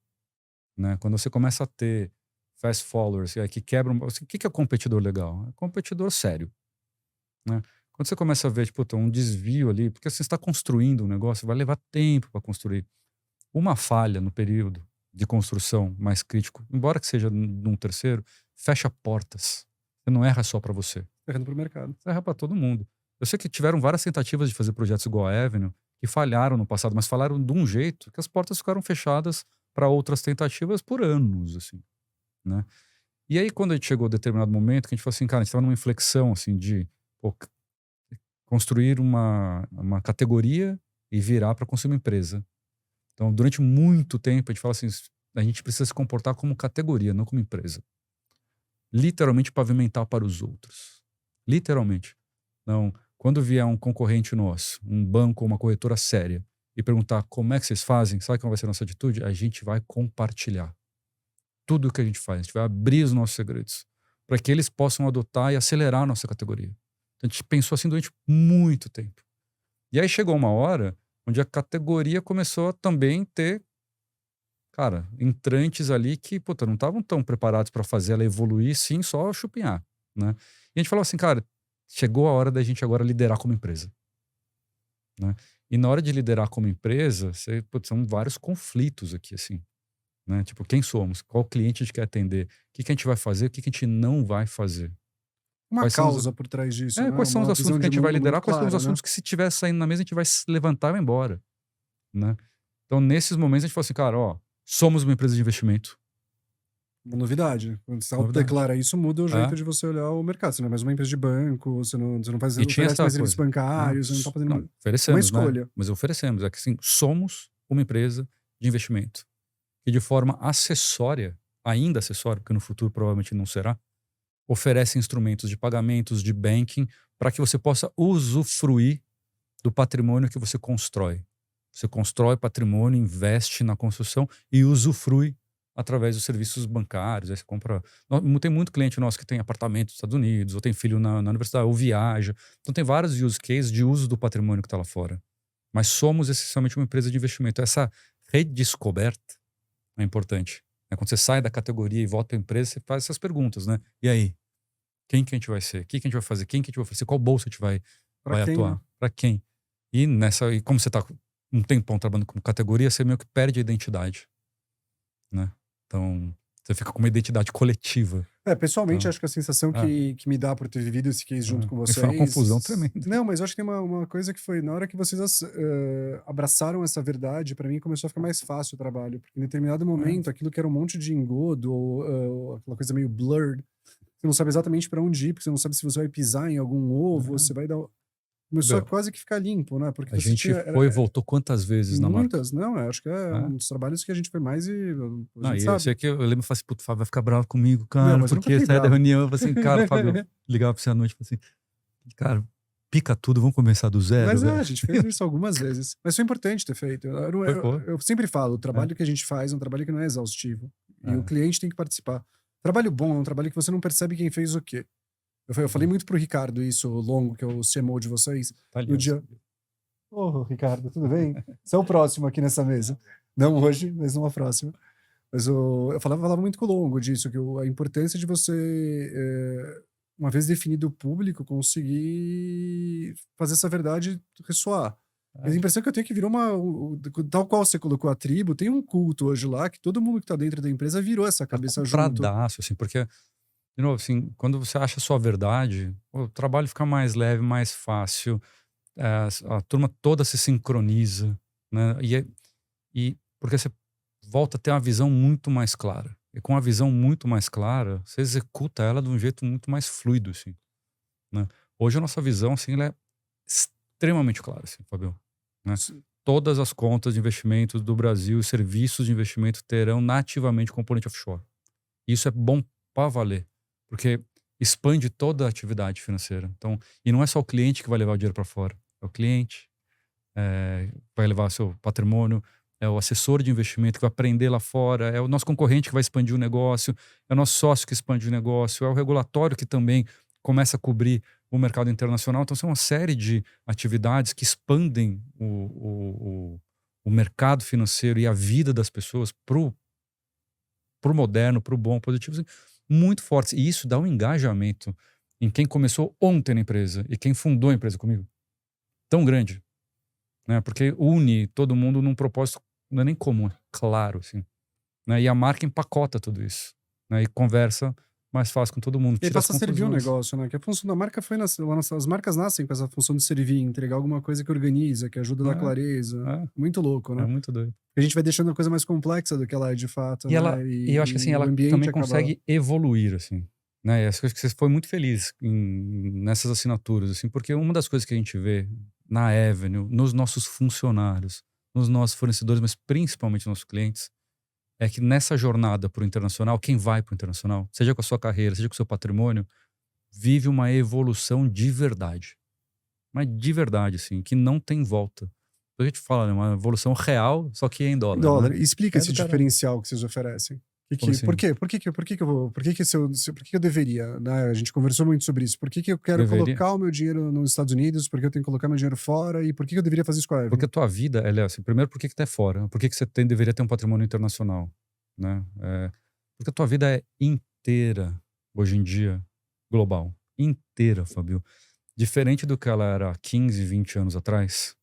né? Quando você começa a ter fast followers que quebram... O que é competidor legal? É competidor sério, né? Quando você começa a ver, tipo, um desvio ali, porque você está construindo um negócio, vai levar tempo para construir. Uma falha no período de construção mais crítico, embora que seja num terceiro, fecha portas. Você não erra só para você. Errando pro mercado. Você erra para todo mundo. Eu sei que tiveram várias tentativas de fazer projetos igual a Avenue, que falharam no passado, mas falharam de um jeito que as portas ficaram fechadas para outras tentativas por anos, assim, né? E aí, quando a gente chegou a determinado momento, que a gente falou assim, cara, a gente estava numa inflexão, assim, de construir uma categoria e virar para construir uma empresa. Então, durante muito tempo, a gente fala assim, a gente precisa se comportar como categoria, não como empresa. Literalmente pavimentar para os outros. Literalmente. Não, quando vier um concorrente nosso, um banco ou uma corretora séria, e perguntar como é que vocês fazem, sabe qual vai ser a nossa atitude? A gente vai compartilhar tudo o que a gente faz. A gente vai abrir os nossos segredos para que eles possam adotar e acelerar a nossa categoria. Então, a gente pensou assim durante muito tempo. E aí chegou uma hora onde a categoria começou a também ter, cara, entrantes ali que, puta, não estavam tão preparados para fazer ela evoluir, sim, só chupinhar, né? E a gente falou assim, cara, chegou a hora da gente agora liderar como empresa, né? E na hora de liderar como empresa, são vários conflitos aqui, assim. Né? Tipo, quem somos? Qual cliente a gente quer atender? O que a gente vai fazer? O que a gente não vai fazer? Uma Quais são os, causa por trás disso, né? quais são os Uma assuntos visão que a de gente vai mundo muito liderar? Quais são os clara, né? assuntos que, se tiver saindo na mesa, a gente vai se levantar e vai embora. Né? Então, nesses momentos, a gente fala assim, cara, ó, somos uma empresa de investimento. Uma novidade. Quando você Novidade. autodeclara isso, muda o jeito de você olhar o mercado. Você não é mais uma empresa de banco, você não faz, E tinha oferece essa mais serviços coisa. bancários, você não tá fazendo Não, uma oferecemos, né? escolha. Mas oferecemos. É que assim, somos uma empresa de investimento. Que de forma acessória, ainda acessória, porque no futuro provavelmente não será, oferece instrumentos de pagamentos, de banking, para que você possa usufruir do patrimônio que você constrói. Você constrói patrimônio, investe na construção e usufrui através dos serviços bancários. Aí você compra. Tem muito cliente nosso que tem apartamento nos Estados Unidos, ou tem filho na universidade, ou viaja. Então tem vários use cases de uso do patrimônio que está lá fora. Mas somos essencialmente uma empresa de investimento. Essa redescoberta é importante. Quando você sai da categoria e volta para a empresa, você faz essas perguntas, né? E aí? Quem que a gente vai ser? O que a gente vai fazer? Quem que a gente vai oferecer? Qual bolsa a gente vai Quem, atuar? né? Para quem? E como você está um tempão trabalhando com categoria, você meio que perde a identidade. Né? Então, você fica com uma identidade coletiva. Pessoalmente, Então, acho que a sensação que me dá por ter vivido esse case junto com foi uma vocês. confusão tremenda. Não, mas eu acho que tem uma coisa que foi, na hora que vocês abraçaram essa verdade, para mim começou a ficar mais fácil o trabalho. Porque em determinado momento, aquilo que era um monte de engodo, ou aquela coisa meio blurred, você não sabe exatamente para onde ir, porque você não sabe se você vai pisar em algum ovo, você vai dar. Começou a quase que ficar limpo, né? Porque a você gente tinha. foi e voltou quantas vezes na marca? Muitas, não, eu acho que é um dos trabalhos que a gente foi mais a gente Eu sabe. sei que eu lembro e falei assim, puto, o Fábio vai ficar bravo comigo, Não, cara, mas eu nunca porque fiquei sai da bravo. reunião, eu falei assim, cara, Fábio, eu ligava pra você à noite, falei assim, cara, pica tudo, vamos começar do zero, Mas velho. a gente fez isso algumas vezes. Mas foi importante ter feito. Eu sempre falo, o trabalho que a gente faz é um trabalho que não é exaustivo. E o cliente tem que participar. Trabalho bom é um trabalho que você não percebe quem fez o quê. Eu falei muito pro Ricardo isso, o Longo, que é o CMO de vocês. Tá ali, no dia. Ricardo, tudo bem? Você é o próximo aqui nessa mesa. Não hoje, mas numa próxima. Mas eu falava muito com o Longo disso, que a importância de você, uma vez definido o público, conseguir fazer essa verdade ressoar. A impressão que eu tenho é que virou tal qual você colocou a tribo, tem um culto hoje lá, que todo mundo que tá dentro da empresa virou essa cabeça junto. Assim, porque, de novo, assim, quando você acha a sua verdade, o trabalho fica mais leve, mais fácil, a turma toda se sincroniza, né? E porque você volta a ter uma visão muito mais clara. E com a visão muito mais clara, você executa ela de um jeito muito mais fluido, assim, né? Hoje a nossa visão, assim, ela é extremamente clara, assim, Fabio, né? Todas as contas de investimentos do Brasil e serviços de investimento terão nativamente componente offshore. Isso é bom para valer, porque expande toda a atividade financeira. Então, e não é só o cliente que vai levar o dinheiro para fora, é o cliente, vai levar seu patrimônio, é o assessor de investimento que vai aprender lá fora, é o nosso concorrente que vai expandir o negócio, é o nosso sócio que expande o negócio, é o regulatório que também começa a cobrir o mercado internacional. Então, são uma série de atividades que expandem o mercado financeiro e a vida das pessoas pro moderno, pro bom, positivo, assim, muito fortes. E isso dá um engajamento em quem começou ontem na empresa e quem fundou a empresa comigo. Tão grande. Né? Porque une todo mundo num propósito, não é nem comum, é claro, assim. Né? E a marca empacota tudo isso. Né? E conversa mais fácil com todo mundo. E passa a servir o negócio, né? Que a função da marca foi as marcas nascem com essa função de servir, entregar alguma coisa que organiza, que ajuda a dar clareza. Muito louco, né? É muito doido. A gente vai deixando a coisa mais complexa do que ela é de fato, né? E eu acho que assim, ela também consegue evoluir, assim. Né? E as coisas que você foi muito feliz nessas assinaturas, assim, porque uma das coisas que a gente vê na Avenue, nos nossos funcionários, nos nossos fornecedores, mas principalmente nos nossos clientes, é que nessa jornada para o internacional, quem vai para o internacional, seja com a sua carreira, seja com o seu patrimônio, vive uma evolução de verdade. Mas de verdade, assim, que não tem volta. A gente fala, né, uma evolução real, só que em dólar. Dólar. Né? Explica esse diferencial que vocês oferecem. Assim? Por que eu deveria? Né? A gente conversou muito sobre isso. Por que eu quero colocar o meu dinheiro nos Estados Unidos? Por que eu tenho que colocar meu dinheiro fora? E por que eu deveria fazer isso com a Evelyn? Porque a tua vida, ela é assim, primeiro, por que tá fora? Por que você deveria ter um patrimônio internacional? Né? Porque a tua vida é inteira, hoje em dia, global. Inteira, Fabio. Diferente do que ela era há 15, 20 anos atrás,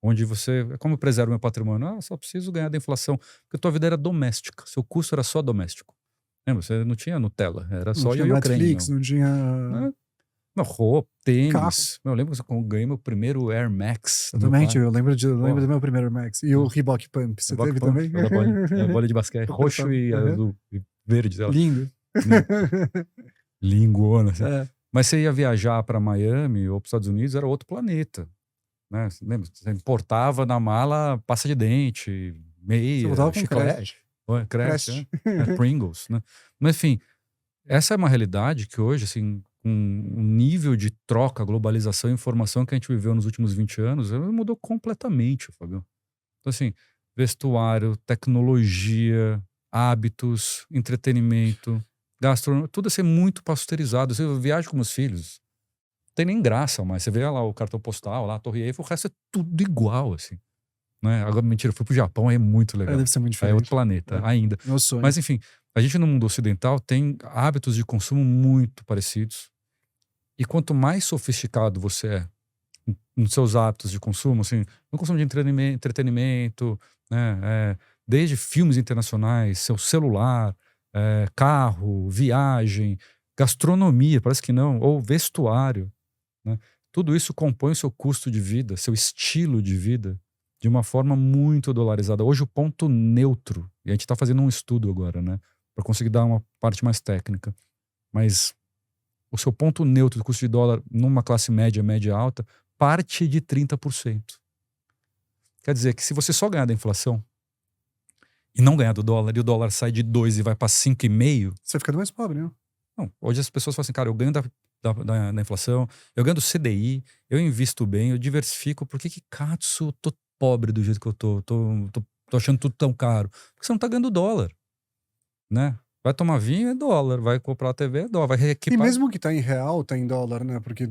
Onde você, como eu preservo meu patrimônio? Ah, só preciso ganhar da inflação. Porque a tua vida era doméstica, seu custo era só doméstico. Lembra? Você não tinha Nutella, era Não só tinha ioiô creme, Netflix, meu. não tinha Né? Meu, roupa, carro. tênis. Eu lembro que eu ganhei meu primeiro Air Max do meu Exatamente, pai. eu lembro do Porra, meu primeiro Max. E o Reebok Pump, você Rock teve Pump, também? da bola, bola de basquete, roxo Apertava. e Uhum. azul, e verde, sei lá. Lindo. Né? Linguona, assim. É. Mas você ia viajar para Miami ou para os Estados Unidos, era outro planeta. Né? Você lembra? Você importava na mala pasta de dente, Você meia, voltava com chiclete, Crest, Crest. Pringles, né? Mas enfim, essa é uma realidade que hoje, assim, com o nível de troca, globalização e informação que a gente viveu nos últimos 20 anos, mudou completamente, Fabio. Então, assim, vestuário, tecnologia, hábitos, entretenimento, gastronomia, tudo assim muito pasteurizado. Eu viajo com meus filhos, não tem nem graça mais. Você vê lá o cartão postal, lá a Torre Eiffel, o resto é tudo igual, assim. Né? Agora, mentira, eu fui pro Japão, aí é muito É, legal. deve ser muito Aí é outro diferente. planeta, É. ainda. Meu sonho. Mas, enfim, a gente no mundo ocidental tem hábitos de consumo muito parecidos. E quanto mais sofisticado você é nos seus hábitos de consumo, assim, no consumo de entretenimento, né, desde filmes internacionais, seu celular, carro, viagem, gastronomia, parece que não, ou vestuário, né, tudo isso compõe o seu custo de vida, seu estilo de vida, de uma forma muito dolarizada. Hoje o ponto neutro, e a gente está fazendo um estudo agora, né, para conseguir dar uma parte mais técnica, mas o seu ponto neutro do custo de dólar numa classe média, média alta, parte de 30%. Quer dizer que se você só ganhar da inflação e não ganhar do dólar, e o dólar sai de 2 e vai para 5,5, Você fica mais pobre, né? não, hoje as pessoas falam assim, cara, eu ganho da inflação, eu ganho do CDI, eu invisto bem, eu diversifico, por que Katsu, eu tô pobre do jeito que eu tô achando tudo tão caro? Porque você não tá ganhando dólar, né? Vai tomar vinho é dólar, vai comprar TV é dólar, vai E reequipar. mesmo que tá em real, tá em dólar, né? Porque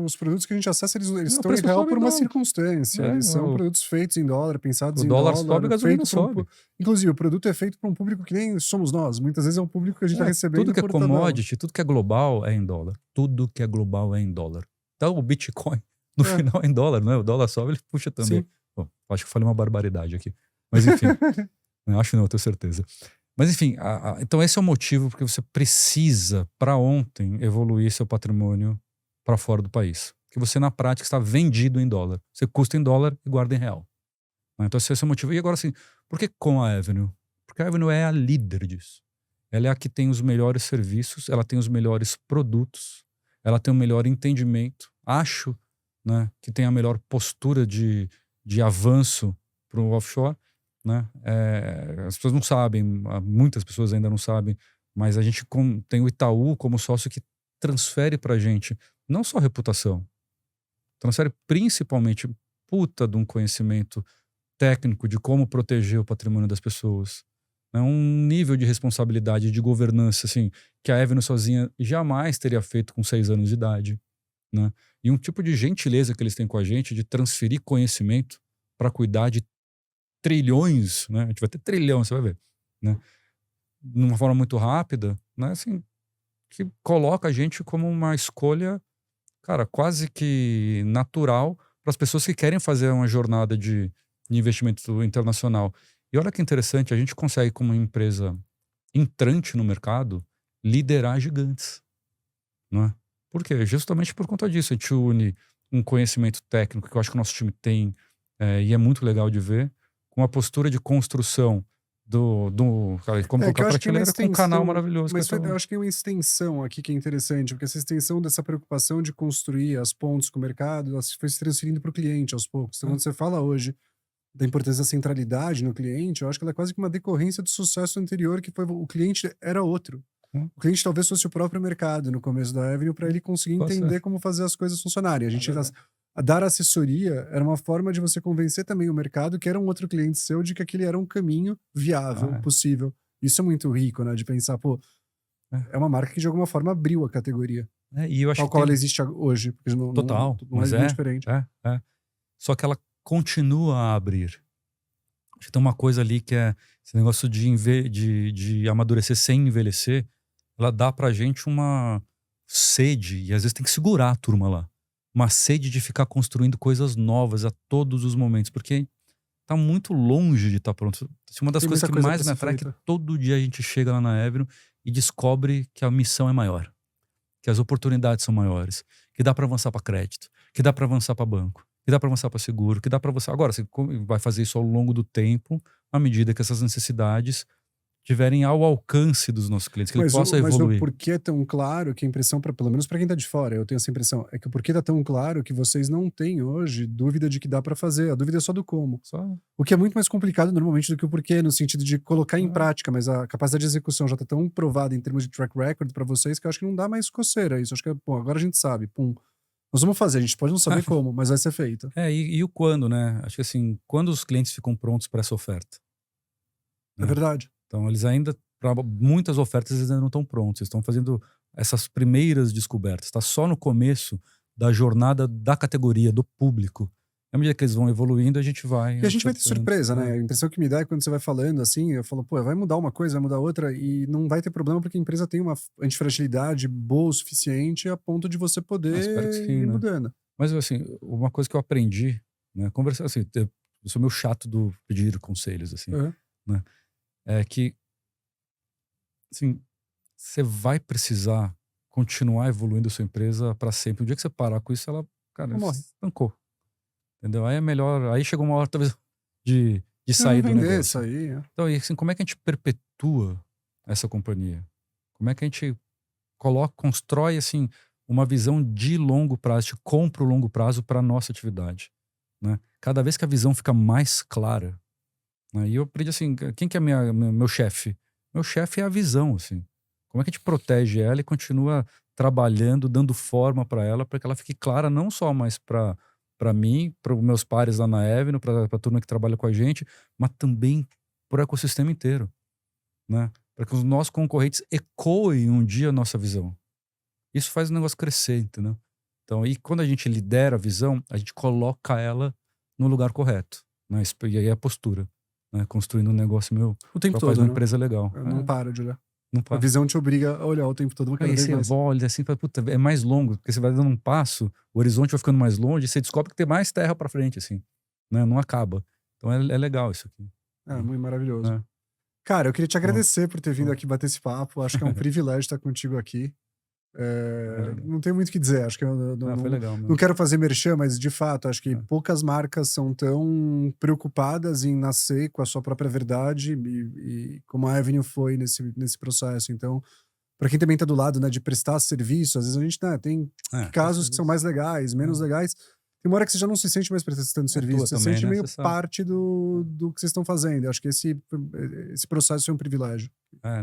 os produtos que a gente acessa, eles O estão em preço real sobe por em uma dólar. circunstância. Eles são produtos feitos em dólar, pensados O em dólar sobe, a dólar, gasolina feito para sobe. inclusive, o produto é feito para um público que nem somos nós. Muitas vezes é um público que a gente tá recebendo Tudo que é por tabela. commodity, tudo que é global é em dólar. Tudo que é global é em dólar. Então o Bitcoin, no É, final, é em dólar, não é? O dólar sobe, ele puxa também. sim. Bom, acho que eu falei uma barbaridade aqui. Mas enfim, não acho não, eu tenho certeza. Mas enfim, então esse é o motivo porque você precisa, para ontem, evoluir seu patrimônio para fora do país. Que você, na prática, está vendido em dólar. Você custa em dólar e guarda em real. Então esse é o motivo. E agora, assim, por que com a Avenue? Porque a Avenue é a líder disso. Ela é a que tem os melhores serviços, ela tem os melhores produtos, ela tem o melhor entendimento. Acho, né, que tem a melhor postura de avanço para o offshore. Né? As pessoas não sabem, muitas pessoas ainda não sabem, mas a gente tem o Itaú como sócio que transfere para a gente não só reputação, transfere principalmente puta de um conhecimento técnico de como proteger o patrimônio das pessoas. É um nível de responsabilidade, de governança, assim, que a Avenue sozinha jamais teria feito com 6 anos de idade. Né? E um tipo de gentileza que eles têm com a gente de transferir conhecimento para cuidar de trilhões, né? A gente vai ter trilhão, você vai ver. Né? De uma forma muito rápida, né? Assim, que coloca a gente como uma escolha, cara, quase que natural para as pessoas que querem fazer uma jornada de investimento internacional. E olha que interessante, a gente consegue, como empresa entrante no mercado, liderar gigantes. Não é? Por quê? Justamente por conta disso. A gente une um conhecimento técnico que eu acho que o nosso time tem, e é muito legal de ver, com a postura de construção cara, como É que colocar eu acho que tem uma prateleira com um canal extensão, maravilhoso. mas eu acho que tem uma extensão aqui que é interessante, porque essa extensão dessa preocupação de construir as pontes com o mercado, ela foi se transferindo para o cliente aos poucos. Então, quando você fala hoje da importância da centralidade no cliente, eu acho que ela é quase que uma decorrência do sucesso anterior, que foi o cliente era outro. O cliente talvez fosse o próprio mercado no começo da Avenue para ele conseguir entender como fazer as coisas funcionarem. A dar assessoria era uma forma de você convencer também o mercado que era um outro cliente seu de que aquele era um caminho viável, possível. Isso é muito rico, né? De pensar, pô, é uma marca que de alguma forma abriu a categoria. E eu acho Tal que qual ela existe hoje, porque total, não mas é muito diferente. Só que ela continua a abrir. Acho que tem uma coisa ali que é esse negócio de amadurecer sem envelhecer, ela dá pra gente uma sede, e às vezes tem que segurar a turma lá. uma sede de ficar construindo coisas novas a todos os momentos, porque tá muito longe de estar pronto. Uma das Tem coisas muita que coisa mais pra me ser atrai é que feita. todo dia a gente chega lá na Avenue e descobre que a missão é maior, que as oportunidades são maiores, que dá para avançar para crédito, que dá para avançar para banco, que dá para avançar para seguro, que dá para avançar. Agora, você vai fazer isso ao longo do tempo, à medida que essas necessidades estiverem ao alcance dos nossos clientes, que ele possa Mas o evoluir. porquê é tão claro que a impressão, pelo menos para quem tá de fora, eu tenho essa impressão, é que o porquê tá tão claro que vocês não têm hoje dúvida de que dá para fazer, a dúvida é só do como. Só, O que é muito mais complicado normalmente do que o porquê, no sentido de colocar em ah, prática, mas a capacidade de execução já tá tão provada em termos de track record para vocês que eu acho que não dá mais coceira isso. Acho que, pô, agora a gente sabe, pum. Nós vamos fazer, a gente pode não saber como, mas vai ser feito. e o quando, né? Acho que assim, quando os clientes ficam prontos para essa oferta, É né? verdade. Então, eles ainda, para muitas ofertas, eles ainda não estão prontos. Eles estão fazendo essas primeiras descobertas. Está só no começo da jornada da categoria, do público. À medida que eles vão evoluindo, a gente vai E a gente vai ter ofertando. surpresa, né? A impressão que me dá é quando você vai falando assim, eu falo, pô, vai mudar uma coisa, vai mudar outra, e não vai ter problema porque a empresa tem uma antifragilidade boa o suficiente a ponto de você Espero que poder sim, ir né? mudando. Mas, assim, uma coisa que eu aprendi, né? Conversar, assim, eu sou meio chato do pedir conselhos, assim, Aham. né? É que, assim, você vai precisar continuar evoluindo a sua empresa para sempre. O dia que você parar com isso, ela, cara, Não morre. estancou. Entendeu? Aí é melhor. Aí chegou uma hora, talvez, de Não, sair do vender isso negócio. aí. Então, e assim, como é que a gente perpetua essa companhia? Como é que a gente coloca, constrói, assim, uma visão de longo prazo, a gente compra o longo prazo para nossa atividade, né? Cada vez que a visão fica mais clara, né? E eu aprendi assim, quem que é meu chefe? Meu chefe é a visão, assim. Como é que a gente protege ela e continua trabalhando, dando forma para ela, para que ela fique clara não só mais para mim, para os meus pares lá na Avenue, para a turma que trabalha com a gente, mas também para o ecossistema inteiro, né? Para que os nossos concorrentes ecoem um dia a nossa visão. Isso faz o negócio crescer, entendeu? Então, e quando a gente lidera a visão, a gente coloca ela no lugar correto, né? E aí é a postura, né? Construindo um negócio meu, O tempo faz todo, uma né? empresa legal. Não para de olhar. Não A para. visão te obriga a olhar o tempo todo, cada Aí vez você mais. olha assim, fala, puta, é mais longo, porque você vai dando um passo, o horizonte vai ficando mais longe, e você descobre que tem mais terra para frente, assim, né? Não acaba. Então é legal isso aqui. É, muito maravilhoso. Né? Cara, eu queria te Bom, agradecer por ter vindo bom. aqui bater esse papo. Acho que é um privilégio estar contigo aqui. Legal. Não tenho muito o que dizer. Acho que eu Foi legal não mesmo. quero fazer merchan, mas de fato, acho que poucas marcas são tão preocupadas em nascer com a sua própria verdade e como a Avenue foi nesse processo. Então, para quem também está do lado, né, de prestar serviço, às vezes a gente, né, tem casos que são mais legais, menos legais. Tem uma hora que você já não se sente mais prestando serviço, Tua você se também, sente né? meio Você sabe. parte do que vocês estão fazendo. Eu acho que esse processo é um privilégio.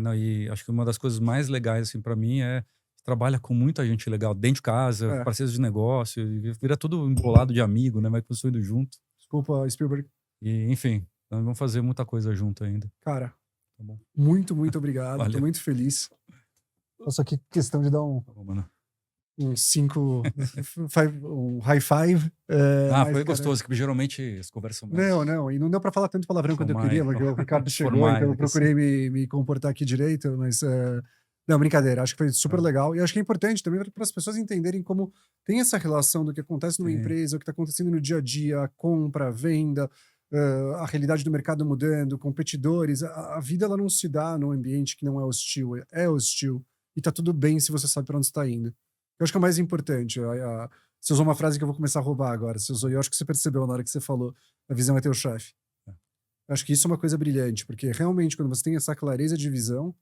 Não, e acho que uma das coisas mais legais, assim, pra mim é trabalha com muita gente legal dentro de casa, É, parceiros de negócio, e vira tudo embolado de amigo, né? Vai construindo junto. desculpa, Spielberg. E, enfim, nós vamos fazer muita coisa junto ainda. Cara, Tá bom? muito, muito obrigado. Tô Valeu. muito feliz. Faço aqui questão de dar Tá bom, mano. um 5, um high five. Mas, Foi cara, gostoso, que geralmente as conversas são mais não, e não deu pra falar tanto palavrão quanto eu formais, queria, porque o Ricardo chegou, formais, então eu aqui, assim. procurei me comportar aqui direito, mas não, brincadeira, acho que foi super legal, e acho que é importante também para as pessoas entenderem como tem essa relação do que acontece numa Sim. empresa, o que está acontecendo no dia a dia, a compra, a venda, a realidade do mercado mudando, competidores, a vida ela não se dá num ambiente que não é hostil, é hostil, e tá tudo bem se você sabe para onde está indo. Eu acho que é o mais importante. Você usou uma frase que eu vou começar a roubar agora. Você usou, e eu acho que você percebeu na hora que você falou: a visão é teu chefe. Eu acho que isso é uma coisa brilhante, porque realmente, quando você tem essa clareza de visão,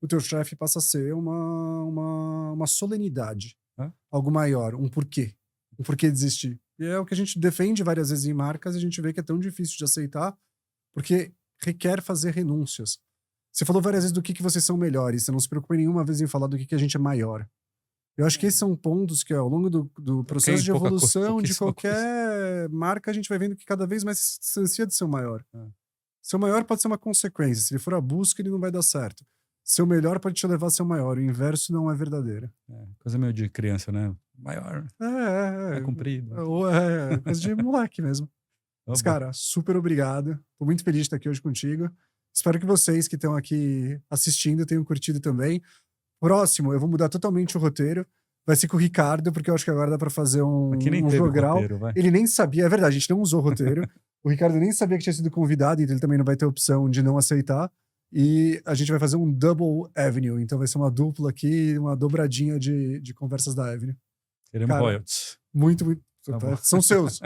o teu chefe passa a ser uma solenidade, É. algo maior, um porquê de existir. E é o que a gente defende várias vezes em marcas, e a gente vê que é tão difícil de aceitar, porque requer fazer renúncias. Você falou várias vezes do que vocês são melhores, você não se preocupa nenhuma vez em falar do que a gente é maior. Eu acho que esses são pontos que, ao longo do processo de evolução de qualquer marca, a gente vai vendo que cada vez mais se distancia de ser o maior. Seu maior pode ser uma consequência. Se ele for a busca, ele não vai dar certo. Seu melhor pode te levar a ser o maior. O inverso não é verdadeiro. Coisa meio de criança, né? Maior, é comprido. Coisa de moleque mesmo. Mas, cara, super obrigado. Tô muito feliz de estar aqui hoje contigo. Espero que vocês que estão aqui assistindo tenham curtido também. Próximo, eu vou mudar totalmente o roteiro. vai ser com o Ricardo, porque eu acho que agora dá pra fazer um Aqui nem teve jogral. roteiro, vai. Ele nem sabia, é verdade, a gente não usou roteiro. O Ricardo nem sabia que tinha sido convidado, então ele também não vai ter opção de não aceitar. E a gente vai fazer um Double Avenue, então vai ser uma dupla aqui, uma dobradinha de conversas da Avenue. Queremos Cara, royalties. Muito, Tá bom. são seus.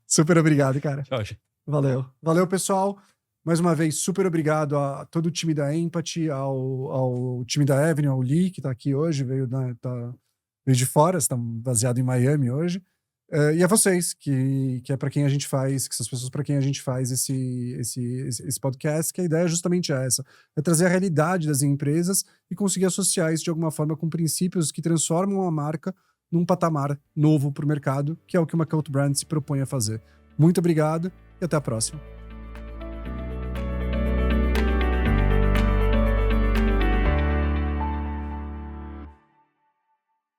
Super obrigado, cara. Tchau, gente. Valeu. Valeu, pessoal. Mais uma vez, super obrigado a todo o time da Empathy, ao time da Avenue, ao Lee, que tá aqui hoje, veio de fora, está baseado em Miami hoje. E a vocês, que é para quem a gente faz, que são as pessoas para quem a gente faz esse podcast, que a ideia é justamente essa, é trazer a realidade das empresas e conseguir associar isso de alguma forma com princípios que transformam a marca num patamar novo para o mercado, que é o que uma Cult Brand se propõe a fazer. Muito obrigado e até a próxima.